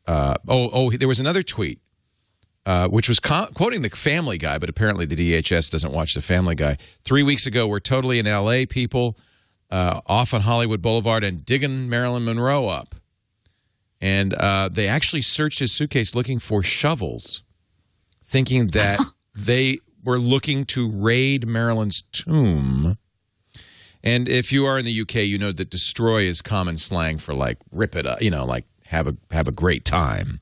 There was another tweet, which was quoting the Family Guy, but apparently the DHS doesn't watch the Family Guy. 3 weeks ago, we're totally in L.A., people, off on Hollywood Boulevard and digging Marilyn Monroe up. And they actually searched his suitcase looking for shovels, thinking that they were looking to raid Marilyn's tomb. And if you are in the UK, you know that destroy is common slang for, like, rip it up, you know, like have a great time.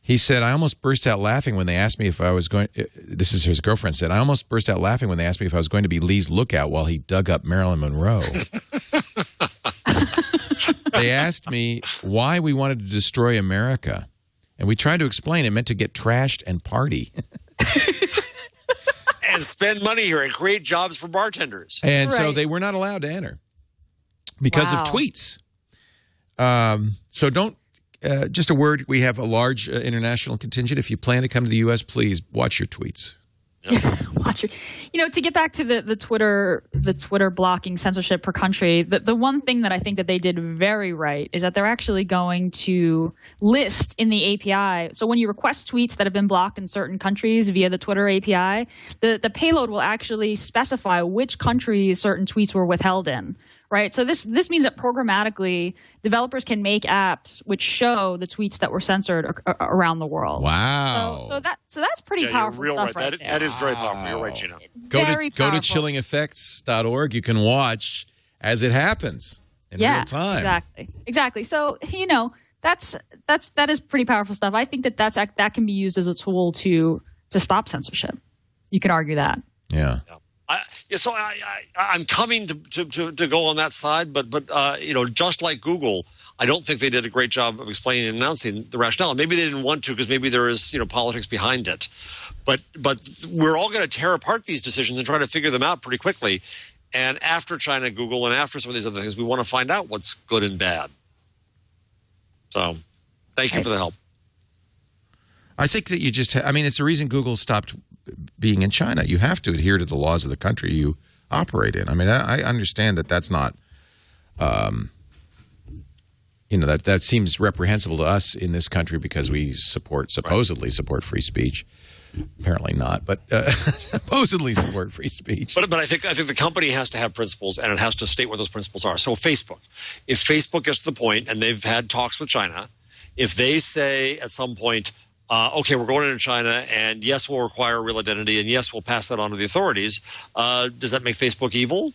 He said, I almost burst out laughing when they asked me if I was going, this is his girlfriend said, I almost burst out laughing when they asked me if I was going to be Lee's lookout while he dug up Marilyn Monroe. They asked me why we wanted to destroy America. And we tried to explain it meant to get trashed and party. And spend money here and create jobs for bartenders. And so they were not allowed to enter because of tweets. So don't, just a word, we have a large international contingent. If you plan to come to the U.S., please watch your tweets. Watch your, to get back to the Twitter blocking censorship per country, the one thing that I think that they did very right is that they're actually going to list in the API. So when you request tweets that have been blocked in certain countries via the Twitter API, the payload will actually specify which countries certain tweets were withheld in. Right. So this means that programmatically developers can make apps which show the tweets that were censored around the world. Wow. So that's pretty powerful stuff right there. That is very powerful. You're right, Gina. Go to chillingeffects.org. You can watch as it happens in real time. Exactly. So, that is pretty powerful stuff. I think that can be used as a tool to stop censorship. You could argue that. Yeah. So I'm coming to go on that side, but just like Google, I don't think they did a great job of explaining and announcing the rationale. Maybe they didn't want to because maybe there is politics behind it. But we're all going to tear apart these decisions and try to figure them out pretty quickly. And after China, Google, and after some of these other things, we want to find out what's good and bad. So thank you for the help. I think that it's the reason Google stopped being in China. You have to adhere to the laws of the country you operate in. I mean, I understand that that's not, that seems reprehensible to us in this country because we supposedly support free speech. Apparently not, but supposedly support free speech. But I think the company has to have principles, and it has to state what those principles are. So Facebook, if Facebook gets to the point, and they've had talks with China, if they say at some point, okay, we're going into China, and yes, we'll require real identity, and yes, we'll pass that on to the authorities. Does that make Facebook evil?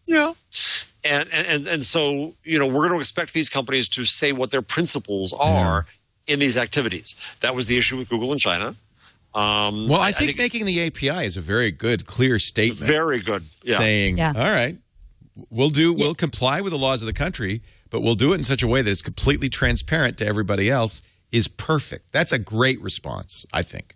Yeah. And so, we're going to expect these companies to say what their principles are in these activities. That was the issue with Google in China. I think making the API is a very good, clear statement. Very good. Yeah. Saying, all right, we'll comply with the laws of the country, but we'll do it in such a way that it's completely transparent to everybody else. Is perfect. That's a great response, I think.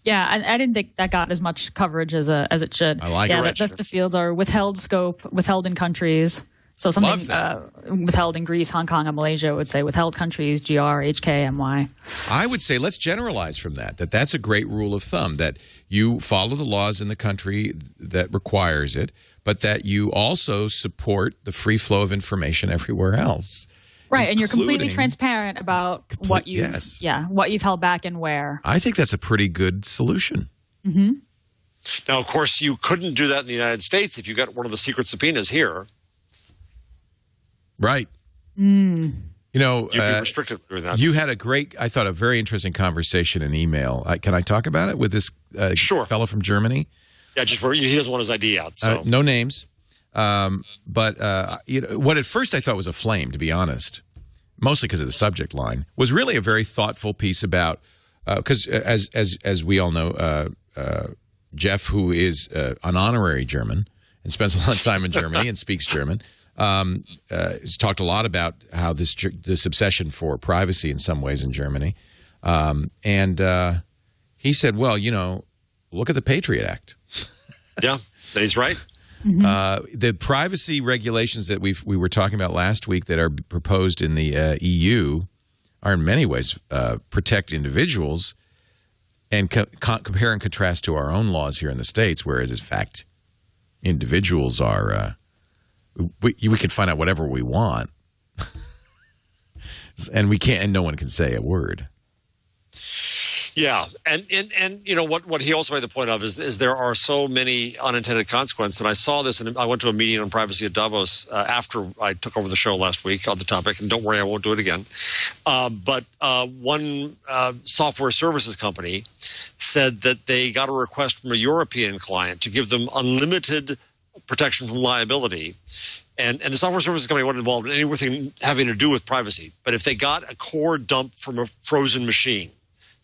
Yeah, I didn't think that got as much coverage as it should. I like it. Yeah, the fields are withheld scope, withheld in countries. So something withheld in Greece, Hong Kong, and Malaysia would say withheld countries, GR, HK, MY. I would say let's generalize from that's a great rule of thumb, that you follow the laws in the country that requires it, but that you also support the free flow of information everywhere else. Right, and you're completely transparent about what you've held back and where. I think that's a pretty good solution. Mm-hmm. Now, of course, you couldn't do that in the United States if you got one of the secret subpoenas here. Right. Mm. You'd be restricted from doing that. You had a very interesting conversation in email. Can I talk about it with this fellow from Germany? Yeah, just where he doesn't want his ID out. So no names. But what at first I thought was a flame, to be honest, mostly because of the subject line, was really a very thoughtful piece about because as we all know, Jeff, who is an honorary German and spends a lot of time in Germany and speaks German, has talked a lot about how this obsession for privacy in some ways in Germany, and He said, well, you know, look at the Patriot Act. Yeah, he's right. The privacy regulations that we were talking about last week that are proposed in the EU are in many ways protect individuals and compare and contrast to our own laws here in the States, whereas, in fact, individuals are we can find out whatever we want. And we can't, and no one can say a word. Yeah, and you know what he also made the point of is there are so many unintended consequences. And I saw this, and I went to a meeting on privacy at Davos after I took over the show last week on the topic. And don't worry, I won't do it again. But one software services company said that they got a request from a European client to give them unlimited protection from liability. And the software services company wasn't involved in anything having to do with privacy. But if they got a core dump from a frozen machine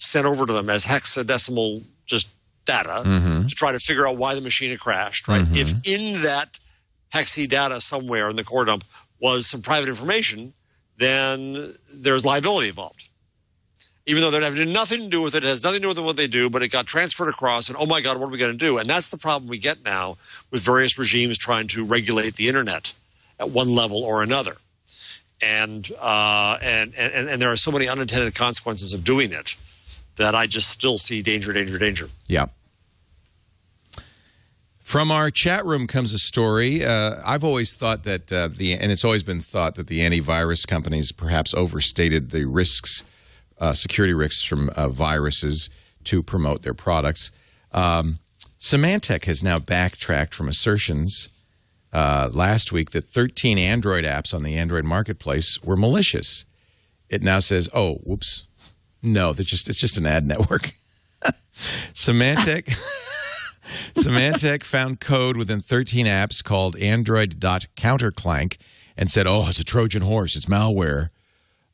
sent over to them as hexadecimal just data to try to figure out why the machine had crashed, right? If in that hexy data somewhere in the core dump was some private information, then there's liability involved. Even though they're having nothing to do with it, it has nothing to do with what they do, but it got transferred across, and oh my God, what are we going to do? And that's the problem we get now with various regimes trying to regulate the internet at one level or another. And there are so many unintended consequences of doing it that I just still see danger, danger, danger. Yeah. From our chat room comes a story. I've always thought that and it's always been thought that the antivirus companies perhaps overstated the risks, security risks from viruses to promote their products. Symantec has now backtracked from assertions last week that 13 Android apps on the Android marketplace were malicious. It now says, oh, whoops. No, it's just an ad network. Symantec found code within 13 apps called Android.counterclank and said, oh, it's a Trojan horse. It's malware.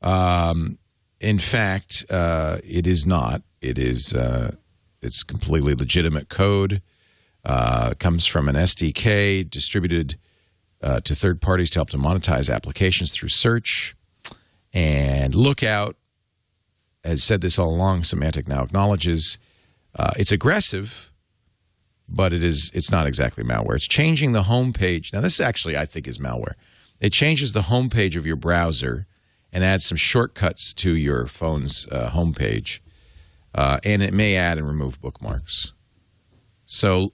In fact, it is not. It's completely legitimate code. Comes from an SDK distributed to third parties to help to monetize applications through search. And Lookout has said this all along. Symantec now acknowledges it's aggressive, but it's not exactly malware. It's changing the homepage. Now, this actually, I think, is malware. It changes the homepage of your browser and adds some shortcuts to your phone's homepage. And it may add and remove bookmarks. So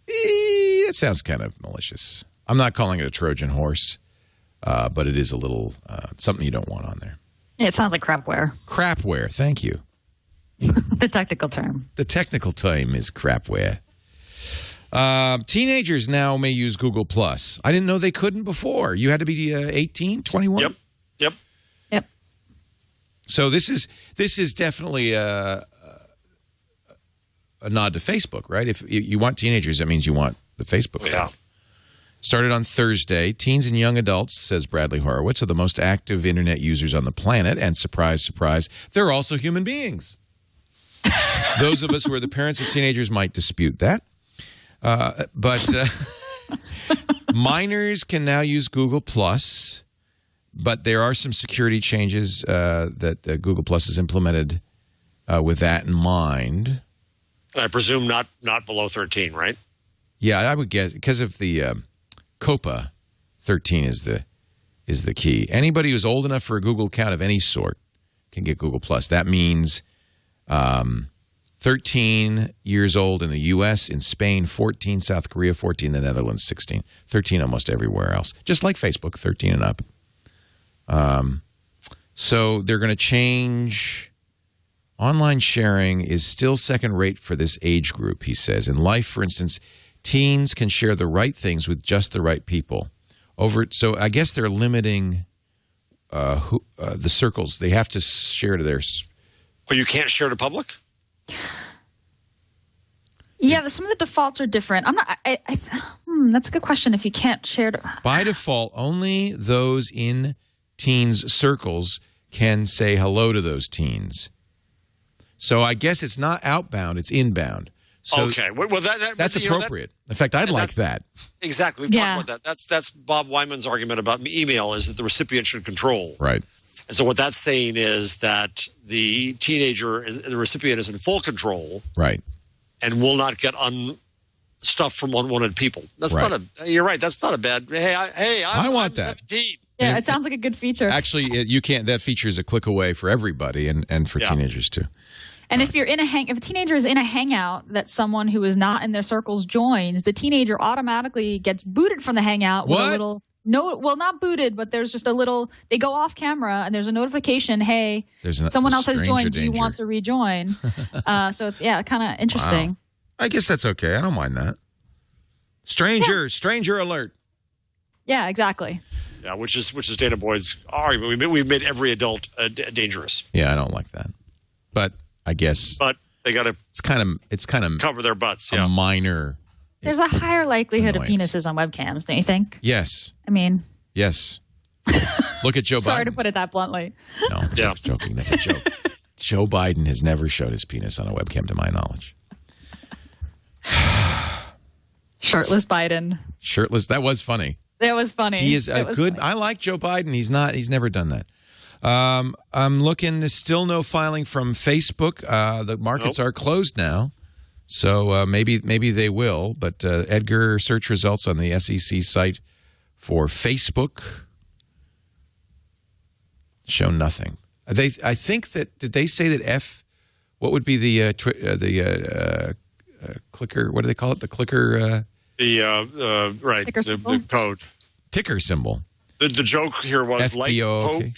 it sounds kind of malicious. I'm not calling it a Trojan horse, but it is a little something you don't want on there. Yeah, it sounds like crapware. Crapware, thank you. The technical term. The technical term is crapware. Teenagers now may use Google+. I didn't know they couldn't before. You had to be 18, 21? Yep. So this is definitely a nod to Facebook, right? If you want teenagers, that means you want the Facebook. Yeah. Started on Thursday. Teens and young adults, says Bradley Horowitz, are the most active internet users on the planet. And surprise, surprise, they're also human beings. Those of us who are the parents of teenagers might dispute that. But minors can now use Google+, but there are some security changes that Google+ has implemented with that in mind. And I presume not below 13, right? Yeah, I would guess because of the COPA, 13 is the key. Anybody who's old enough for a Google account of any sort can get Google+. That means 13 years old in the U.S., in Spain, 14, South Korea, 14, the Netherlands, 16, 13 almost everywhere else. Just like Facebook, 13 and up. So they're going to change. Online sharing is still second rate for this age group, he says. In life, for instance, teens can share the right things with just the right people. So I guess they're limiting the circles. They have to share to their... Well, you can't share to public? Yeah, some of the defaults are different. I'm not. That's a good question. If you can't share by default, only those in teens' circles can say hello to those teens. So I guess it's not outbound; it's inbound. So okay, well that's appropriate. In fact, I'd like that. Exactly, we've talked about that. That's Bob Wyman's argument about email is that the recipient should control. Right. And so what that's saying is that the the recipient is in full control. Right. And will not get stuff from unwanted people. That's not you're right. That's not a bad. I want that. 17. Yeah, it sounds like a good feature. Actually, you can't. That feature is a click away for everybody and for teenagers too. And if you're if a teenager is in a hangout that someone who is not in their circles joins, the teenager automatically gets booted from the hangout with a little not booted, but there's just a little. They go off camera and there's a notification. Hey, someone else has joined. Do you want to rejoin? So it's kind of interesting. Wow. I guess that's okay. I don't mind that. Stranger alert. Yeah, exactly. Yeah, which is Dana Boyd's argument. We've made every adult dangerous. Yeah, I don't like that, but I guess. But they got to. It's kind of cover their butts. A minor. There's a higher likelihood of penises on webcams, don't you think? Yes. I mean. Yes. Look at Joe Biden. Sorry to put it that bluntly. No, I'm joking. That's a joke. Joe Biden has never showed his penis on a webcam, to my knowledge. Shirtless Biden. Shirtless. That was funny. That was funny. He is good. Funny. I like Joe Biden. He's never done that. I'm looking. There's still no filing from Facebook. The markets are closed now, so maybe they will. But Edgar search results on the SEC site for Facebook show nothing. I think that did they say that what would be the clicker? What do they call it? The clicker. Right. The code. Ticker symbol. The joke here was FBO, like poke.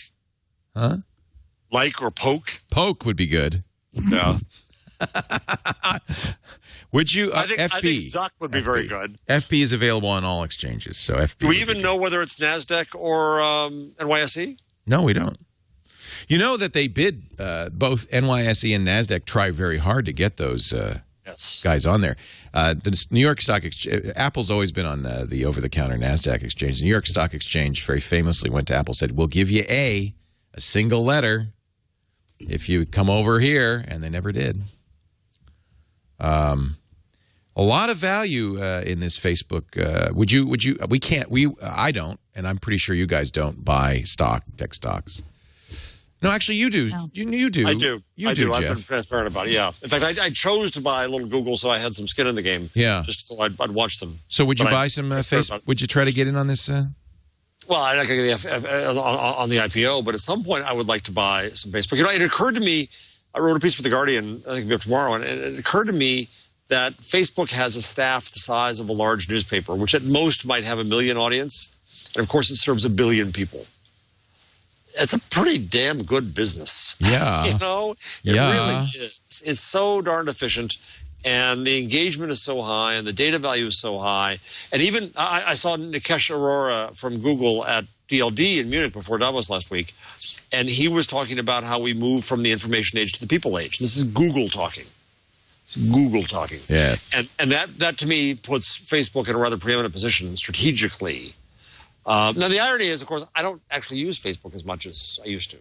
Huh? Like or poke? Poke would be good. Yeah. Would you? I think FP Zuck would be very good. FP is available on all exchanges. So FP. Do we even know whether it's NASDAQ or NYSE? No, we don't. You know that they bid both NYSE and NASDAQ try very hard to get those guys on there. The New York Stock Exchange, Apple's always been on the over-the-counter NASDAQ exchange. The New York Stock Exchange very famously went to Apple and said, we'll give you a single letter if you come over here, and they never did. A lot of value in this Facebook. I don't, and I'm pretty sure you guys don't buy tech stocks. No, actually, you do. No. You do. I do. You do, I've Jeff. been transparent about it, yeah. In fact, I chose to buy a little Google so I had some skin in the game. Yeah. Just so I'd watch them. So would you buy some Facebook? Would you try to get in on this? Well, I'm not going to get on the IPO, but at some point I would like to buy some Facebook. It occurred to me, I wrote a piece for The Guardian, I think it'll be up tomorrow, and it occurred to me that Facebook has a staff the size of a large newspaper, which at most might have 1 million audience. And, of course, it serves 1 billion people. It's a pretty damn good business. Yeah. It really is. It's so darn efficient, and the engagement is so high, and the data value is so high. And even I saw Nikesh Arora from Google at DLD in Munich before Davos last week, and he was talking about how we move from the information age to the people age. This is Google talking. It's Google talking. Yes. And that to me puts Facebook in a rather preeminent position strategically. Now, the irony is, of course, I don't actually use Facebook as much as I used to.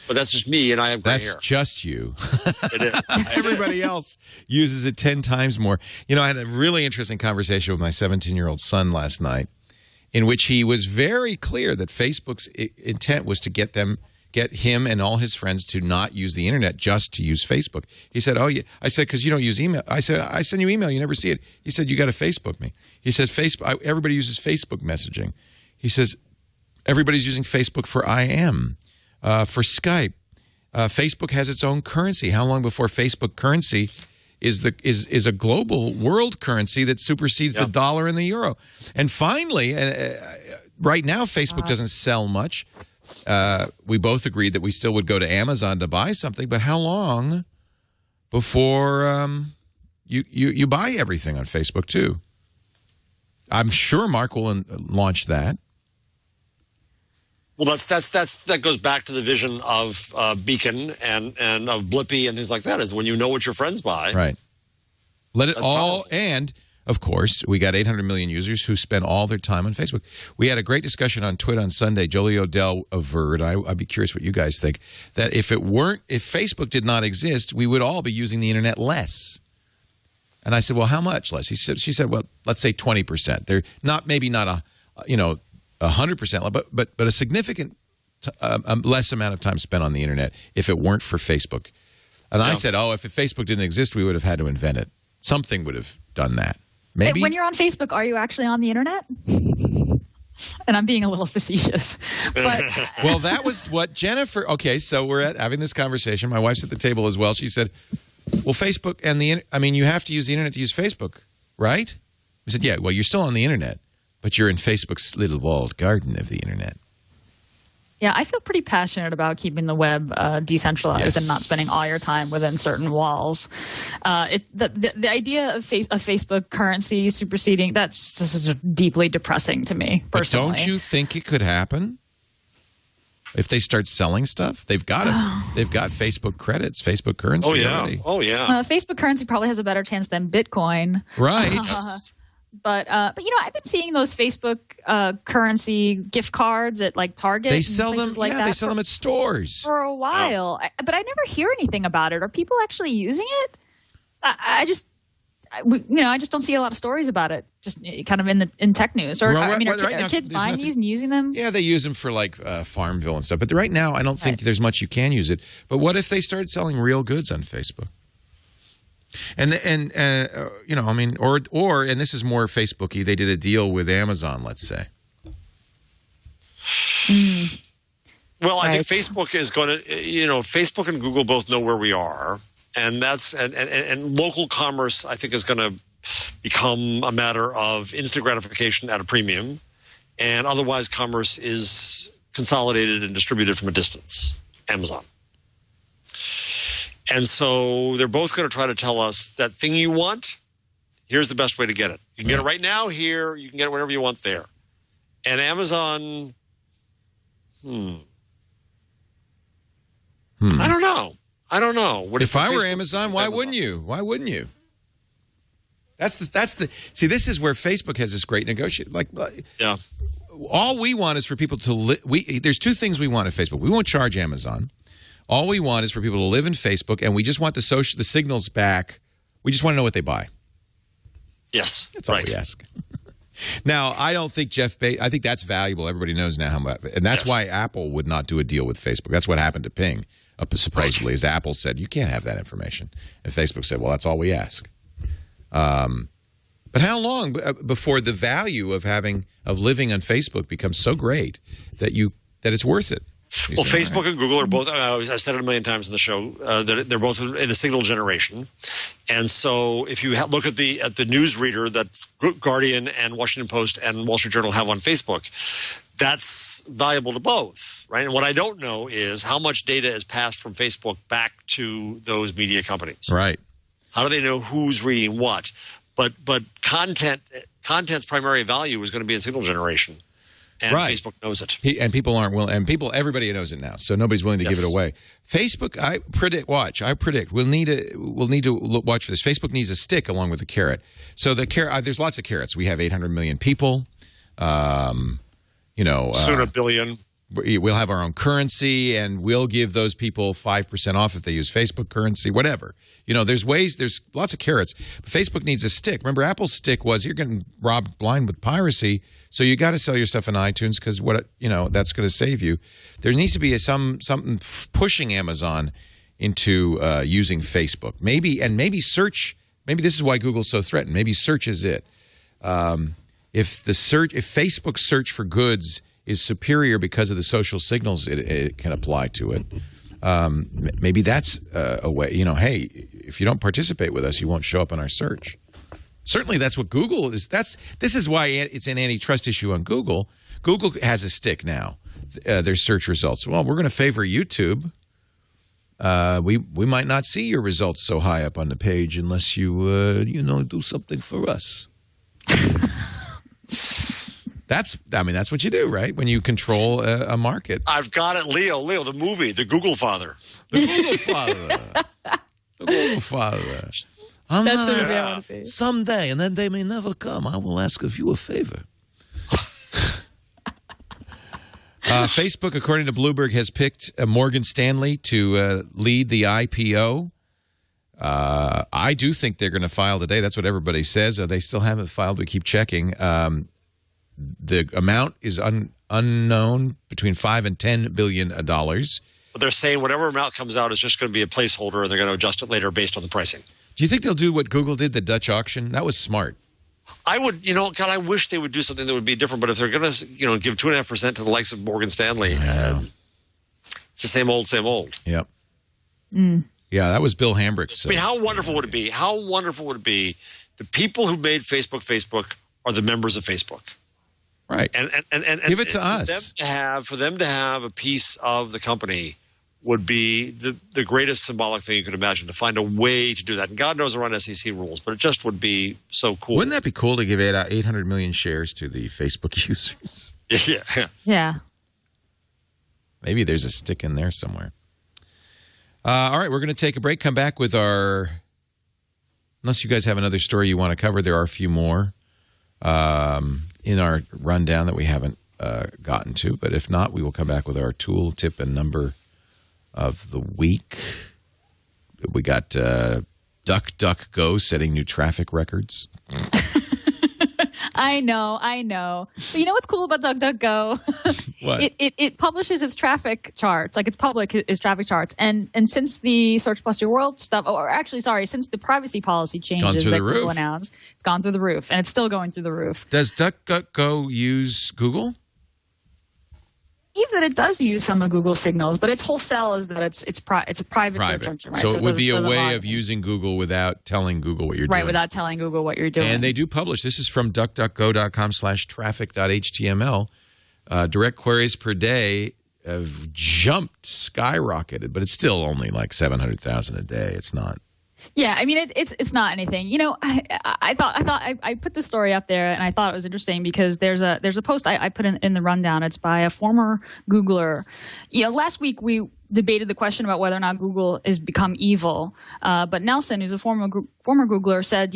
But that's just me, and I have gray hair. That's just you. It is. Everybody else uses it 10 times more. You know, I had a really interesting conversation with my 17-year-old son last night in which he was very clear that Facebook's intent was to get him and all his friends to not use the internet, just to use Facebook. He said, oh, yeah. I said, because you don't use email. I said, I send you email. You never see it. He said, you got to Facebook me. He says, everybody uses Facebook messaging. He says, everybody's using Facebook for IM, for Skype. Facebook has its own currency. How long before Facebook currency is a global world currency that supersedes the dollar and the euro? And finally, right now, Facebook doesn't sell much. We both agreed that we still would go to Amazon to buy something, but how long before you buy everything on Facebook too? I'm sure Mark will launch that. Well, that goes back to the vision of Beacon and of Blippy and things like that. Is when you know what your friends buy, right? Let it all powerful. And of course, we got 800 million users who spend all their time on Facebook. We had a great discussion on TWiT on Sunday. Jolie Odell averred, I'd be curious what you guys think, that if Facebook did not exist, we would all be using the internet less. And I said, well, how much less? She said, well, let's say 20%. They're maybe not 100%, but a significant less amount of time spent on the internet if it weren't for Facebook. And I said, if Facebook didn't exist, we would have had to invent it. Something would have done that. Maybe. When you're on Facebook, are you actually on the internet? And I'm being a little facetious. But well, that was what Jennifer. Okay, so we're having this conversation. My wife's at the table as well. She said, well, Facebook and you have to use the internet to use Facebook, right? I said, yeah, well, you're still on the internet, but you're in Facebook's little walled garden of the internet. Yeah, I feel pretty passionate about keeping the web decentralized and not spending all your time within certain walls. The idea of a Facebook currency superseding, that's just deeply depressing to me, personally. But don't you think it could happen? If they start selling stuff, they've got Facebook credits, Facebook currency already. Oh, yeah. Facebook currency probably has a better chance than Bitcoin. Right. But I've been seeing those Facebook currency gift cards at like Target. They sell them. They sell them at stores for a while. But I never hear anything about it. Are people actually using it? I just don't see a lot of stories about it. Just kind of in tech news. Or are kids buying these and using them? Yeah, they use them for like Farmville and stuff. But right now, I don't think there's much you can use it. But what if they started selling real goods on Facebook? And this is more Facebooky. They did a deal with Amazon, let's say. Well, I think Facebook is going to, Facebook and Google both know where we are, and and local commerce, I think, is going to become a matter of instant gratification at a premium, and otherwise commerce is consolidated and distributed from a distance. Amazon. And so they're both going to try to tell us that thing you want, here's the best way to get it. You can get it right now here. You can get it whenever you want there. And Amazon, I don't know. If I were Amazon, why wouldn't you? Why wouldn't you? See, this is where Facebook has this great negotiation. All we want is for people to there's two things we want at Facebook. We won't charge Amazon. All we want is for people to live in Facebook, and we just want the signals back. We just want to know what they buy. Yes, that's all we ask. Now, I don't think I think that's valuable. Everybody knows now how much, and that's why Apple would not do a deal with Facebook. That's what happened to Ping, supposedly, is Apple said you can't have that information, and Facebook said, well, that's all we ask. But how long before the value of living on Facebook becomes so great that it's worth it? Well, Facebook and Google are both, I've said it a million times in the show, that they're both in a signal generation. And so if you look at the newsreader that Guardian and Washington Post and Wall Street Journal have on Facebook, that's valuable to both, right? And what I don't know is how much data is passed from Facebook back to those media companies. Right. How do they know who's reading what? But content's primary value is going to be in signal generation. And Facebook knows it. People aren't willing. And everybody knows it now. So nobody's willing to give it away. Facebook, I predict, we'll need to watch for this. Facebook needs a stick along with a carrot. So there's lots of carrots. We have 800 million people. Soon a billion. We'll have our own currency, and we'll give those people 5% off if they use Facebook currency, whatever. There's lots of carrots. But Facebook needs a stick. Remember, Apple's stick was you're getting robbed blind with piracy, so you got to sell your stuff in iTunes because that's going to save you. There needs to be something pushing Amazon into using Facebook. Maybe search. Maybe this is why Google's so threatened. Maybe search is it. If Facebook search for goods is superior because of the social signals it can apply to it. Maybe that's a way, hey, if you don't participate with us, you won't show up in our search. Certainly that's what Google is. This is why it's an antitrust issue on Google. Google has a stick now, their search results. Well, we're going to favor YouTube. We might not see your results so high up on the page unless you, do something for us. That's what you do, right? When you control a market. I've got it, Leo, the movie, The Google Father. The Google Father. The Google Father. That's the movie I want to see. Someday, and then they may never come. I will ask of you a favor. Facebook, according to Bloomberg, has picked Morgan Stanley to lead the IPO. I do think they're going to file today. That's what everybody says. They still haven't filed. We keep checking. The amount is unknown, between $5 and $10 billion. But they're saying whatever amount comes out is just going to be a placeholder, and they're going to adjust it later based on the pricing. Do you think they'll do what Google did, the Dutch auction? That was smart. I would, God, I wish they would do something that would be different. But if they're going to, give 2.5% to the likes of Morgan Stanley, it's the same old, same old. Yep. Mm. Yeah, that was Bill Hambrick. So. I mean, how wonderful would it be? How wonderful would it be? The people who made Facebook are the members of Facebook. Right. And give it to us. For them to have a piece of the company would be the greatest symbolic thing you could imagine, to find a way to do that. And God knows they're on SEC rules, but it just would be so cool. Wouldn't that be cool to give 800 million shares to the Facebook users? Yeah. Maybe there's a stick in there somewhere. All right, we're going to take a break, come back with our... Unless you guys have another story you want to cover, there are a few more in our rundown that we haven't gotten to. But if not, we will come back with our tool, tip, and number of the week. We got DuckDuckGo setting new traffic records. I know. But you know what's cool about DuckDuckGo? What? It publishes its traffic charts, like it's public, its traffic charts. And since the Search Plus Your World stuff, or actually, sorry, since the privacy policy changes that Google announced, it's gone through the roof, and it's still going through the roof. Does DuckDuckGo use Google? Even that it does use some of Google's signals, but its whole sell is that it's a private search engine, right? So it would be a way of using Google without telling Google what you're doing. Right, without telling Google what you're doing. And they do publish. This is from duckduckgo.com/traffic.html. Direct queries per day have jumped, skyrocketed, but it's still only like 700,000 a day. It's not. Yeah, I mean it's not anything. I thought I put the story up there, and I thought it was interesting because there's a post I put in the rundown. It's by a former Googler. Last week we debated the question about whether or not Google has become evil, but Nelson, who's a former Googler, said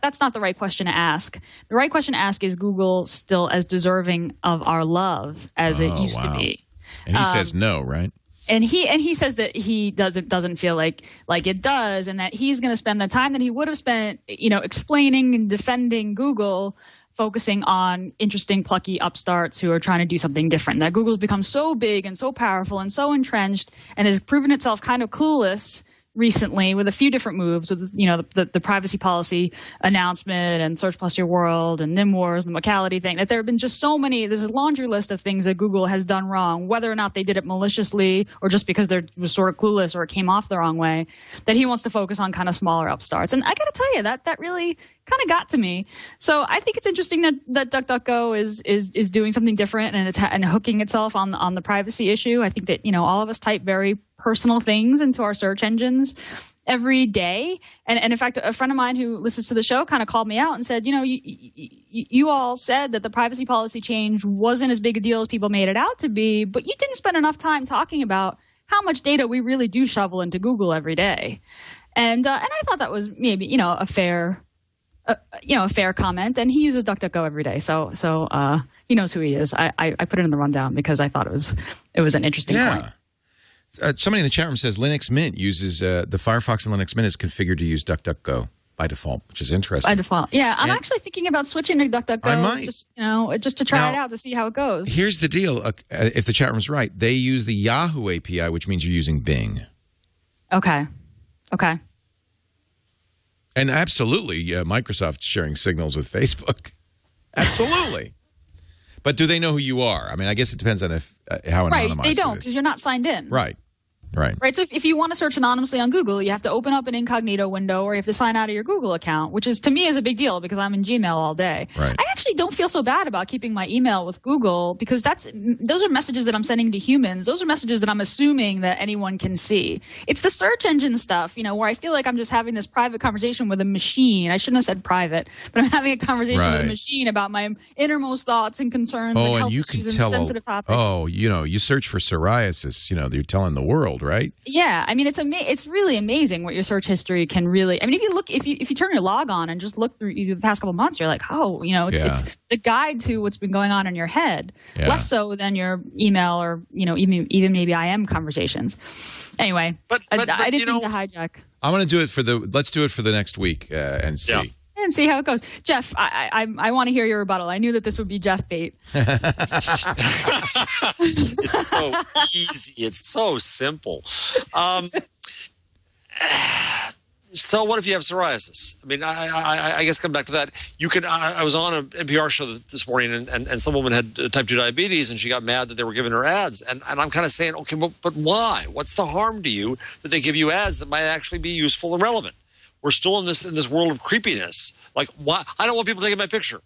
that's not the right question to ask. The right question to ask is Google still as deserving of our love as it used to be? And he says no, right? And he says that he doesn't feel like it does, and that he's going to spend the time that he would have spent, explaining and defending Google, focusing on interesting, plucky upstarts who are trying to do something different. That Google's become so big and so powerful and so entrenched, and has proven itself kind of clueless recently with a few different moves, with the privacy policy announcement and Search Plus Your World and NIM Wars, the locality thing, that there have been just so many, there's a laundry list of things that Google has done wrong, whether or not they did it maliciously or just because they were sort of clueless or it came off the wrong way, that he wants to focus on kind of smaller upstarts. And I got to tell you, that really kind of got to me. So I think it's interesting that DuckDuckGo is doing something different and hooking itself on the privacy issue. I think that all of us type very personal things into our search engines every day. And in fact, a friend of mine who listens to the show kind of called me out and said, you all said that the privacy policy change wasn't as big a deal as people made it out to be, but you didn't spend enough time talking about how much data we really do shovel into Google every day. And I thought that was maybe, a fair comment. And he uses DuckDuckGo every day. So he knows who he is. I put it in the rundown because I thought it was an interesting point. Somebody in the chat room says Linux Mint uses the Firefox and Linux Mint is configured to use DuckDuckGo by default, which is interesting. By default, yeah. I'm actually thinking about switching to DuckDuckGo. I might. just to try it out to see how it goes. Here's the deal: if the chat room's right, they use the Yahoo API, which means you're using Bing. Okay. And absolutely, Microsoft's sharing signals with Facebook. Absolutely. But do they know who you are? I mean, I guess it depends on how anonymized Right, they don't, because you're not signed in. Right. So if you want to search anonymously on Google, you have to open up an incognito window, or you have to sign out of your Google account, which is, to me, is a big deal because I'm in Gmail all day. Right. I actually don't feel so bad about keeping my email with Google because those are messages that I'm sending to humans. Those are messages that I'm assuming that anyone can see. It's the search engine stuff, where I feel like I'm just having this private conversation with a machine. I shouldn't have said private, but I'm having a conversation with a machine about my innermost thoughts and concerns and health issues and sensitive topics. You search for psoriasis, you're telling the world old, right? Yeah, I mean, it's really amazing what your search history can really. I mean, if you turn your log on and just look through the past couple months, you're like, oh, it's the guide to what's been going on in your head, less so than your email or even maybe IM conversations. Anyway, but I didn't mean to hijack. I'm going to do it let's do it for the next week and see. Yeah. And see how it goes. Jeff, I want to hear your rebuttal. I knew that this would be Jeff bait. It's so easy. It's so simple. So what if you have psoriasis? I mean, I guess come back to that. You could. I was on an NPR show this morning, and some woman had type 2 diabetes, and she got mad that they were giving her ads. And I'm kind of saying, okay, but why? What's the harm to you that they give you ads that might actually be useful and relevant? We're still in this world of creepiness. Like, why? I don't want people taking my picture.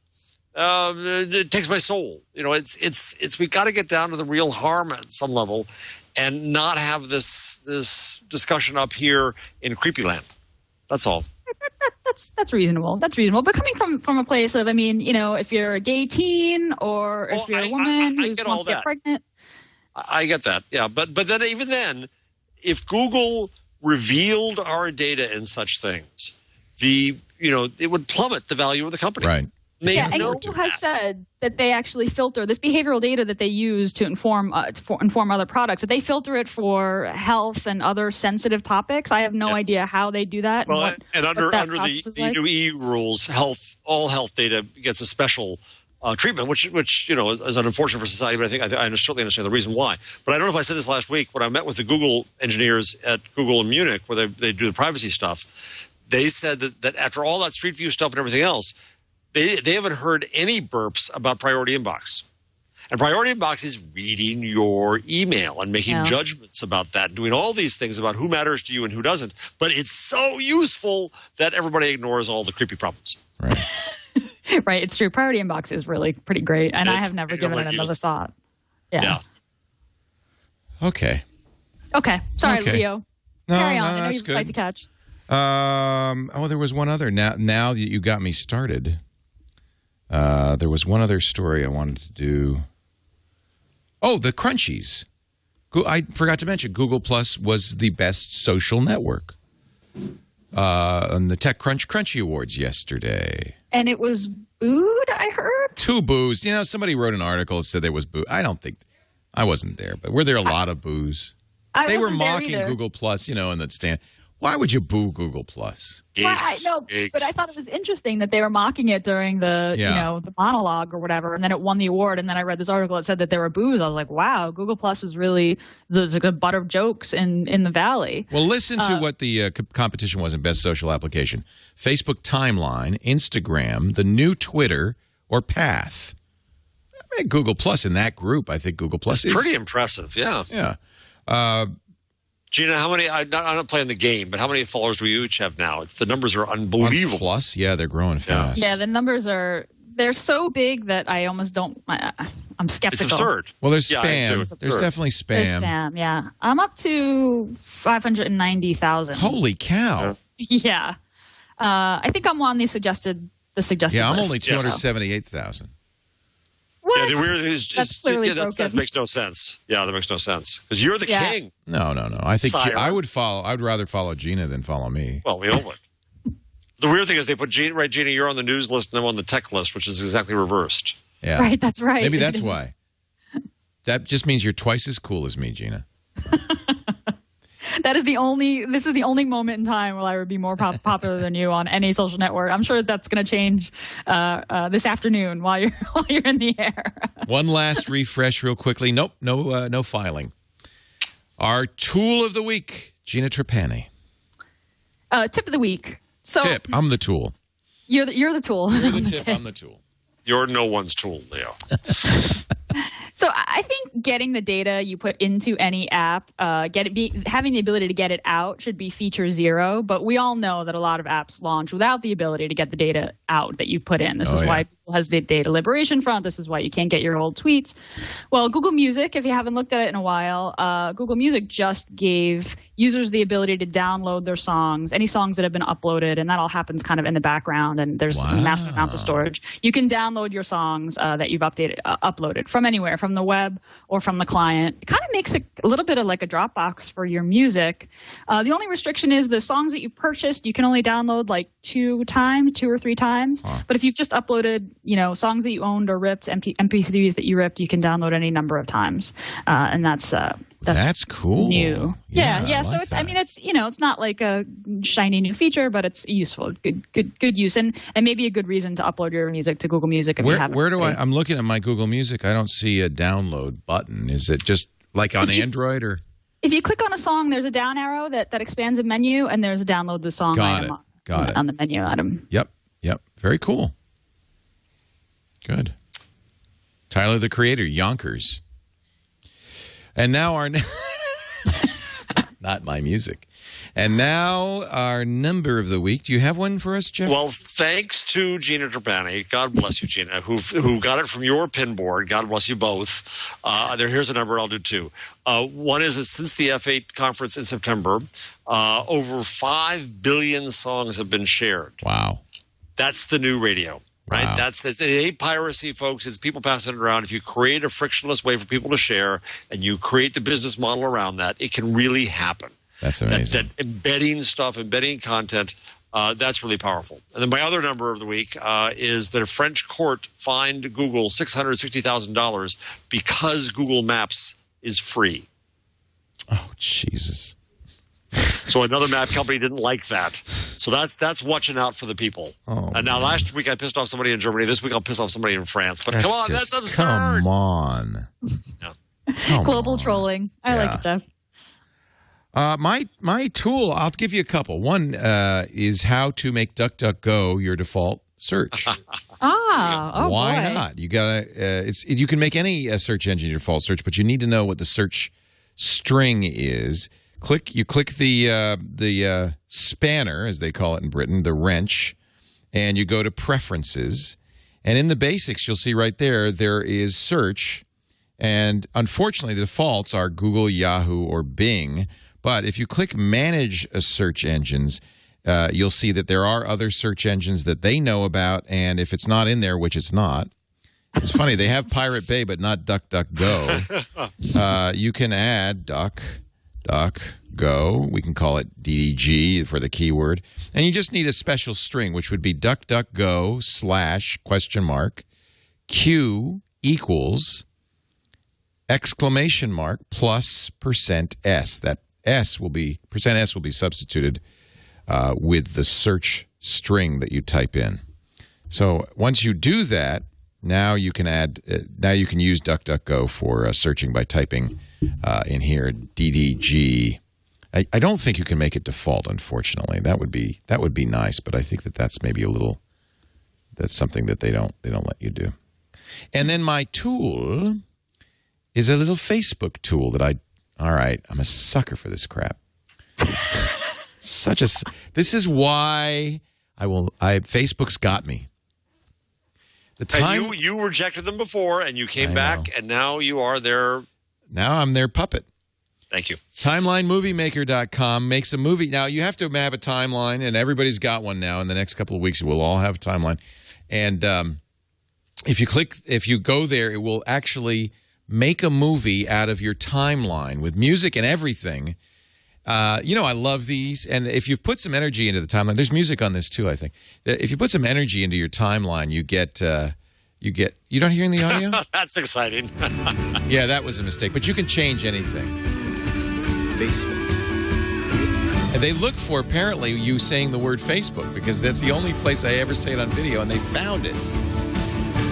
It takes my soul. It's we got to get down to the real harm at some level, and not have this discussion up here in creepy land. That's all. That's reasonable. That's reasonable. But coming from a place of, I mean, if you're a gay teen or if you're a woman who wants to get pregnant. I get that. Yeah, but then even then, if Google revealed our data in such things, it would plummet the value of the company. Right. And Google has said that they actually filter this behavioral data that they use to inform other products. That they filter it for health and other sensitive topics. I have no idea how they do that. Well, and under the new EU rules, all health data gets a special treatment, which is unfortunate for society. But I certainly understand the reason why. But I don't know if I said this last week when I met with the Google engineers at Google in Munich, where they do the privacy stuff. They said that after all that Street View stuff and everything else, they haven't heard any burps about Priority Inbox. And Priority Inbox is reading your email and making judgments about that and doing all these things about who matters to you and who doesn't. But it's so useful that everybody ignores all the creepy problems. Right. Right. It's true. Priority Inbox is really pretty great. And I have never given it another thought. Yeah. Okay. Sorry, Leo. No, Carry on. I know that's you'd good. like to catch. There was one other. Now that you got me started, there was one other story I wanted to do. Oh, the Crunchies. I forgot to mention, Google Plus was the best social network on the TechCrunch Crunchy Awards yesterday. And it was booed, I heard? 2 boos. Somebody wrote an article that said there was boo. I don't think – I wasn't there, but were there a lot of boos? They were mocking Google Plus, in the stand. Why would you boo Google Plus? Well, I know, but I thought it was interesting that they were mocking it during the the monologue or whatever, and then it won the award. And then I read this article that said that there were boos. I was like, wow, Google Plus is really the butt of jokes in the Valley. Well, listen to what the competition was in best social application: Facebook Timeline, Instagram, the new Twitter, or Path. I mean, Google Plus in that group. I think Google Plus is pretty impressive. Yeah. Yeah. Gina, how many? I'm not playing the game, but how many followers do we each have now? The numbers are unbelievable. Plus, yeah, they're growing fast. Yeah, the numbers they're so big that I almost don't. I'm skeptical. It's absurd. Well, there's spam. There's definitely spam. There's spam. Yeah, I'm up to 590,000. Holy cow! Yeah, I think I'm on the suggested. Yeah, I'm only 278,000. What? Yeah, the weird is that's clearly broken. That makes no sense. Yeah, that makes no sense because you're the king. No. I think I would follow. I would rather follow Gina than follow me. Well, we all would. The weird thing is they put Gina. Right, Gina, you're on the news list and I'm on the tech list, which is exactly reversed. Yeah, right. That's right. Maybe that's why. That just means you're twice as cool as me, Gina. This is the only moment in time where I would be more popular than you on any social network. I'm sure that's going to change this afternoon while you're in the air. One last refresh real quickly. Nope, no filing. Our tool of the week, Gina Trapani. Tip of the week. Tip, I'm the tool. You're the tool. You're the tip, I'm the tool. You're no one's tool, Leo. So I think getting the data you put into any app, having the ability to get it out should be feature 0. But we all know that a lot of apps launch without the ability to get the data out that you put in. This is why Google has the Data Liberation Front. This is why you can't get your old tweets. Well, Google Music, if you haven't looked at it in a while, Google Music just gave users the ability to download their songs, any songs that have been uploaded, and that all happens kind of in the background, and there's massive amounts of storage. You can download your songs that you've uploaded from anywhere, from from the web or from the client. It kind of makes it a little bit of like a Dropbox for your music. The only restriction is the songs that you purchased, you can only download like 2 or 3 times. But if you've just uploaded, songs that you owned or ripped, MP3s that you ripped, you can download any number of times. And that's cool. New. Yeah. So it's, it's not like a shiny new feature, but it's useful. Good use, and maybe a good reason to upload your music to Google Music if you haven't. Where do I'm looking at my Google Music. I don't see a download button. Is it just like on Android or? If you click on a song, there's a down arrow that expands a menu, and there's a download the song item on the menu item. Yep. Very cool. Good. Tyler, the Creator, Yonkers. And now our not my music. And now our number of the week. Do you have one for us, Jeff? Well, thanks to Gina Trapani. God bless you, Gina, who got it from your pin board. God bless you both. Here's a number I'll do two. One is that since the F8 conference in September, over 5 billion songs have been shared. Wow. That's the new radio. Right, wow. It ain't piracy, folks. It's people passing it around. If you create a frictionless way for people to share, and you create the business model around that, it can really happen. That's amazing. That embedding content, that's really powerful. And then my other number of the week is that a French court fined Google $660,000 because Google Maps is free. Oh, Jesus. So another map company didn't like that. So that's watching out for the people. Oh, and now last week I pissed off somebody in Germany. This week I'll piss off somebody in France. But come on, that's absurd. Come on. Yeah. Global trolling. I like it, Jeff. My tool, I'll give you a couple. One is how to make DuckDuckGo your default search. Why not? You gotta. You can make any search engine your default search, but you need to know what the search string is. You click the spanner, as they call it in Britain, the wrench, and you go to Preferences. And in the basics, you'll see right there is search. And unfortunately, the defaults are Google, Yahoo, or Bing. But if you click Manage Search Engines, you'll see that there are other search engines that they know about. And if it's not in there, which it's not, it's funny. They have Pirate Bay, but not DuckDuckGo. You can add DuckDuckGo. We can call it DDG for the keyword. And you just need a special string, which would be DuckDuckGo / Q equals ! plus %S. That S will be %S will be substituted with the search string that you type in. So once you do that, now you can use DuckDuckGo for searching by typing in here DDG. I don't think you can make it default, unfortunately. That would be nice, but I think that's maybe that's something that they don't let you do. And then my tool is a little Facebook tool that I'm a sucker for this crap. This is why Facebook's got me. And you rejected them before, and you came back, and now you are their... Now I'm their puppet. Thank you. TimelineMovieMaker.com makes a movie. Now, you have to have a timeline, and everybody's got one now. In the next couple of weeks, we'll all have a timeline. And if you go there, it will actually make a movie out of your timeline with music and everything. I love these. And if you've put some energy into the timeline, there's music on this too, I think. If you put some energy into your timeline, you don't hear the audio? That's exciting. Yeah, that was a mistake. But you can change anything. Facebook. And they look for, apparently, you saying the word Facebook, because that's the only place I ever say it on video, and they found it.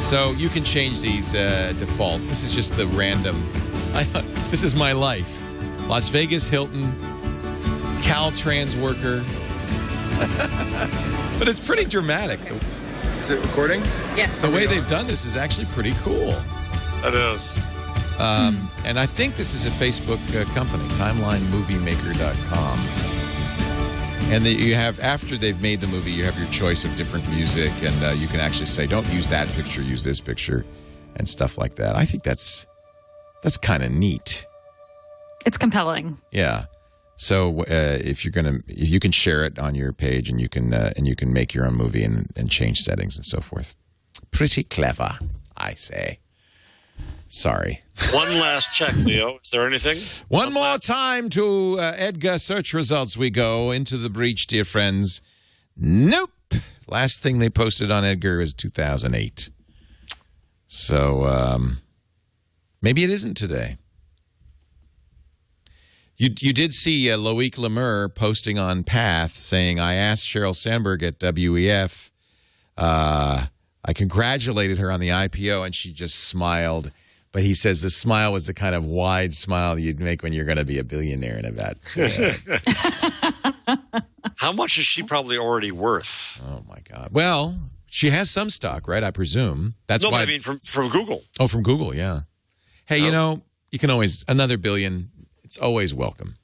So you can change these defaults. This is just the random. This is my life. Las Vegas Hilton, Caltrans worker. But it's pretty dramatic. Is it recording? Yes. The way they've done this is actually pretty cool. It is. And I think this is a Facebook company, TimelineMovieMaker.com. And you have, after they've made the movie, you have your choice of different music, and you can actually say, don't use that picture, use this picture, and stuff like that. I think that's kind of neat. It's compelling. Yeah. So if you can share it on your page, and you can make your own movie and change settings and so forth. Pretty clever, I say. Sorry. One last check, Leo. Is there anything? One more time to Edgar search results we go. Into the breach, dear friends. Nope. Last thing they posted on Edgar is 2008. So maybe it isn't today. You did see Loic Lemur posting on Path saying, I asked Sheryl Sandberg at WEF. I congratulated her on the IPO, and she just smiled. But he says the smile was the kind of wide smile you'd make when you're going to be a billionaire in about. How much is she probably already worth? Oh, my God. Well, she has some stock, right? I presume. That's why. I mean from Google. Oh, from Google, yeah. Hey, you know, you can always, another billion, it's always welcome.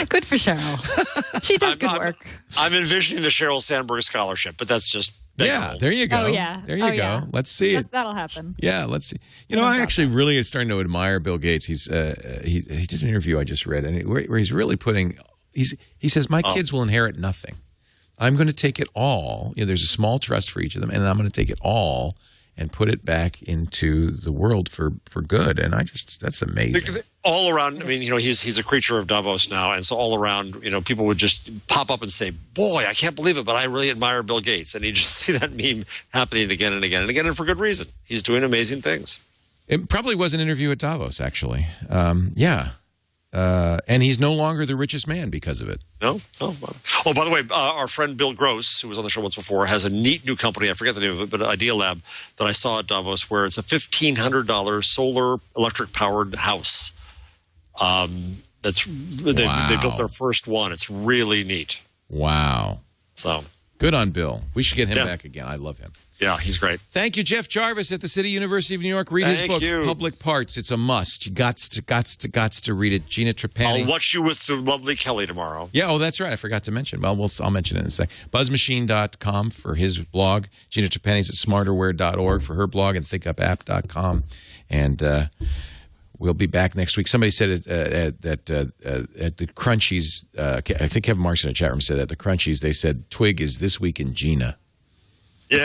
Good for Sheryl. She does good work. I'm envisioning the Sheryl Sandberg Scholarship, but that's just yeah, there you go. Oh, yeah. There you go. Yeah. Let's see it. That'll happen. Yeah, let's see. You know, I actually really is starting to admire Bill Gates. He's he did an interview I just read, and where he's really putting. He says, my kids will inherit nothing. I'm going to take it all. You know, there's a small trust for each of them, and I'm going to take it all and put it back into the world for good. And that's amazing. All around, I mean, you know, he's a creature of Davos now, and so all around, you know, people would just pop up and say, boy, I can't believe it, but I really admire Bill Gates. And you just see that meme happening again and again and again, and for good reason. He's doing amazing things. It probably was an interview at Davos, actually. Yeah. And he's no longer the richest man because of it. No? Oh, by the way, our friend Bill Gross, who was on the show once before, has a neat new company. I forget the name of it, but Idea Lab that I saw at Davos, where it's a $1,500 solar electric-powered house. They built their first one. It's really neat. Wow. So good on Bill. We should get him back again. I love him. Yeah, he's great. Thank you, Jeff Jarvis at the City University of New York. Read his book, Public Parts. It's a must. You got to read it. Gina Trapani. I'll watch you with the lovely Kelly tomorrow. Yeah, oh, that's right. I forgot to mention. Well, I'll mention it in a sec. Buzzmachine.com for his blog. Gina Trapani's at smarterware.org for her blog, and thinkupapp.com. And we'll be back next week. Somebody said at the Crunchies, I think Kevin Marks in the chat room said at the Crunchies, they said Twig is This Week in Gina. Yay!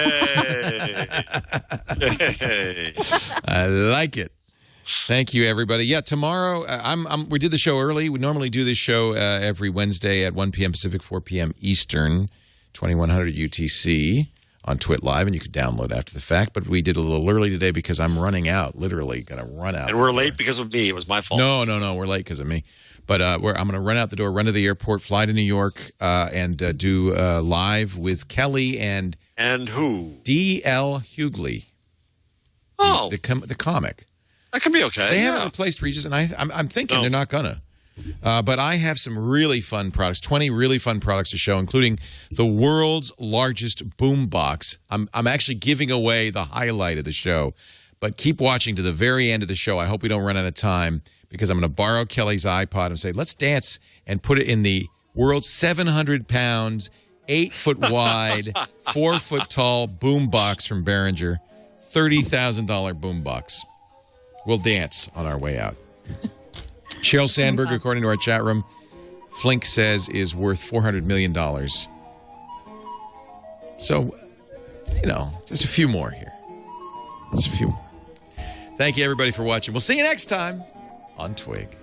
I like it. Thank you, everybody. Yeah, tomorrow, we did the show early. We normally do this show every Wednesday at 1 p.m. Pacific, 4 p.m. Eastern, 2100 UTC on TWiT Live, and you can download after the fact. But we did a little early today because I'm running out, literally going to run out. And we're late because of me. It was my fault. No, we're late because of me. But I'm going to run out the door, run to the airport, fly to New York, and do live with Kelly and who? D.L. Hughley. Oh. The comic. That could be okay. They haven't replaced Regis, and I'm thinking they're not going to. But I have some really fun products, 20 really fun products to show, including the world's largest boombox. I'm actually giving away the highlight of the show. But keep watching to the very end of the show. I hope we don't run out of time, because I'm going to borrow Kelly's iPod and say, let's dance, and put it in the world's 700 pounds, 8-foot wide, 4-foot tall boombox from Behringer, $30,000 boombox. We'll dance on our way out. Sheryl Sandberg, according to our chat room, Flink says is worth $400 million. So, you know, just a few more here. Just a few more. Thank you, everybody, for watching. We'll see you next time on Twig.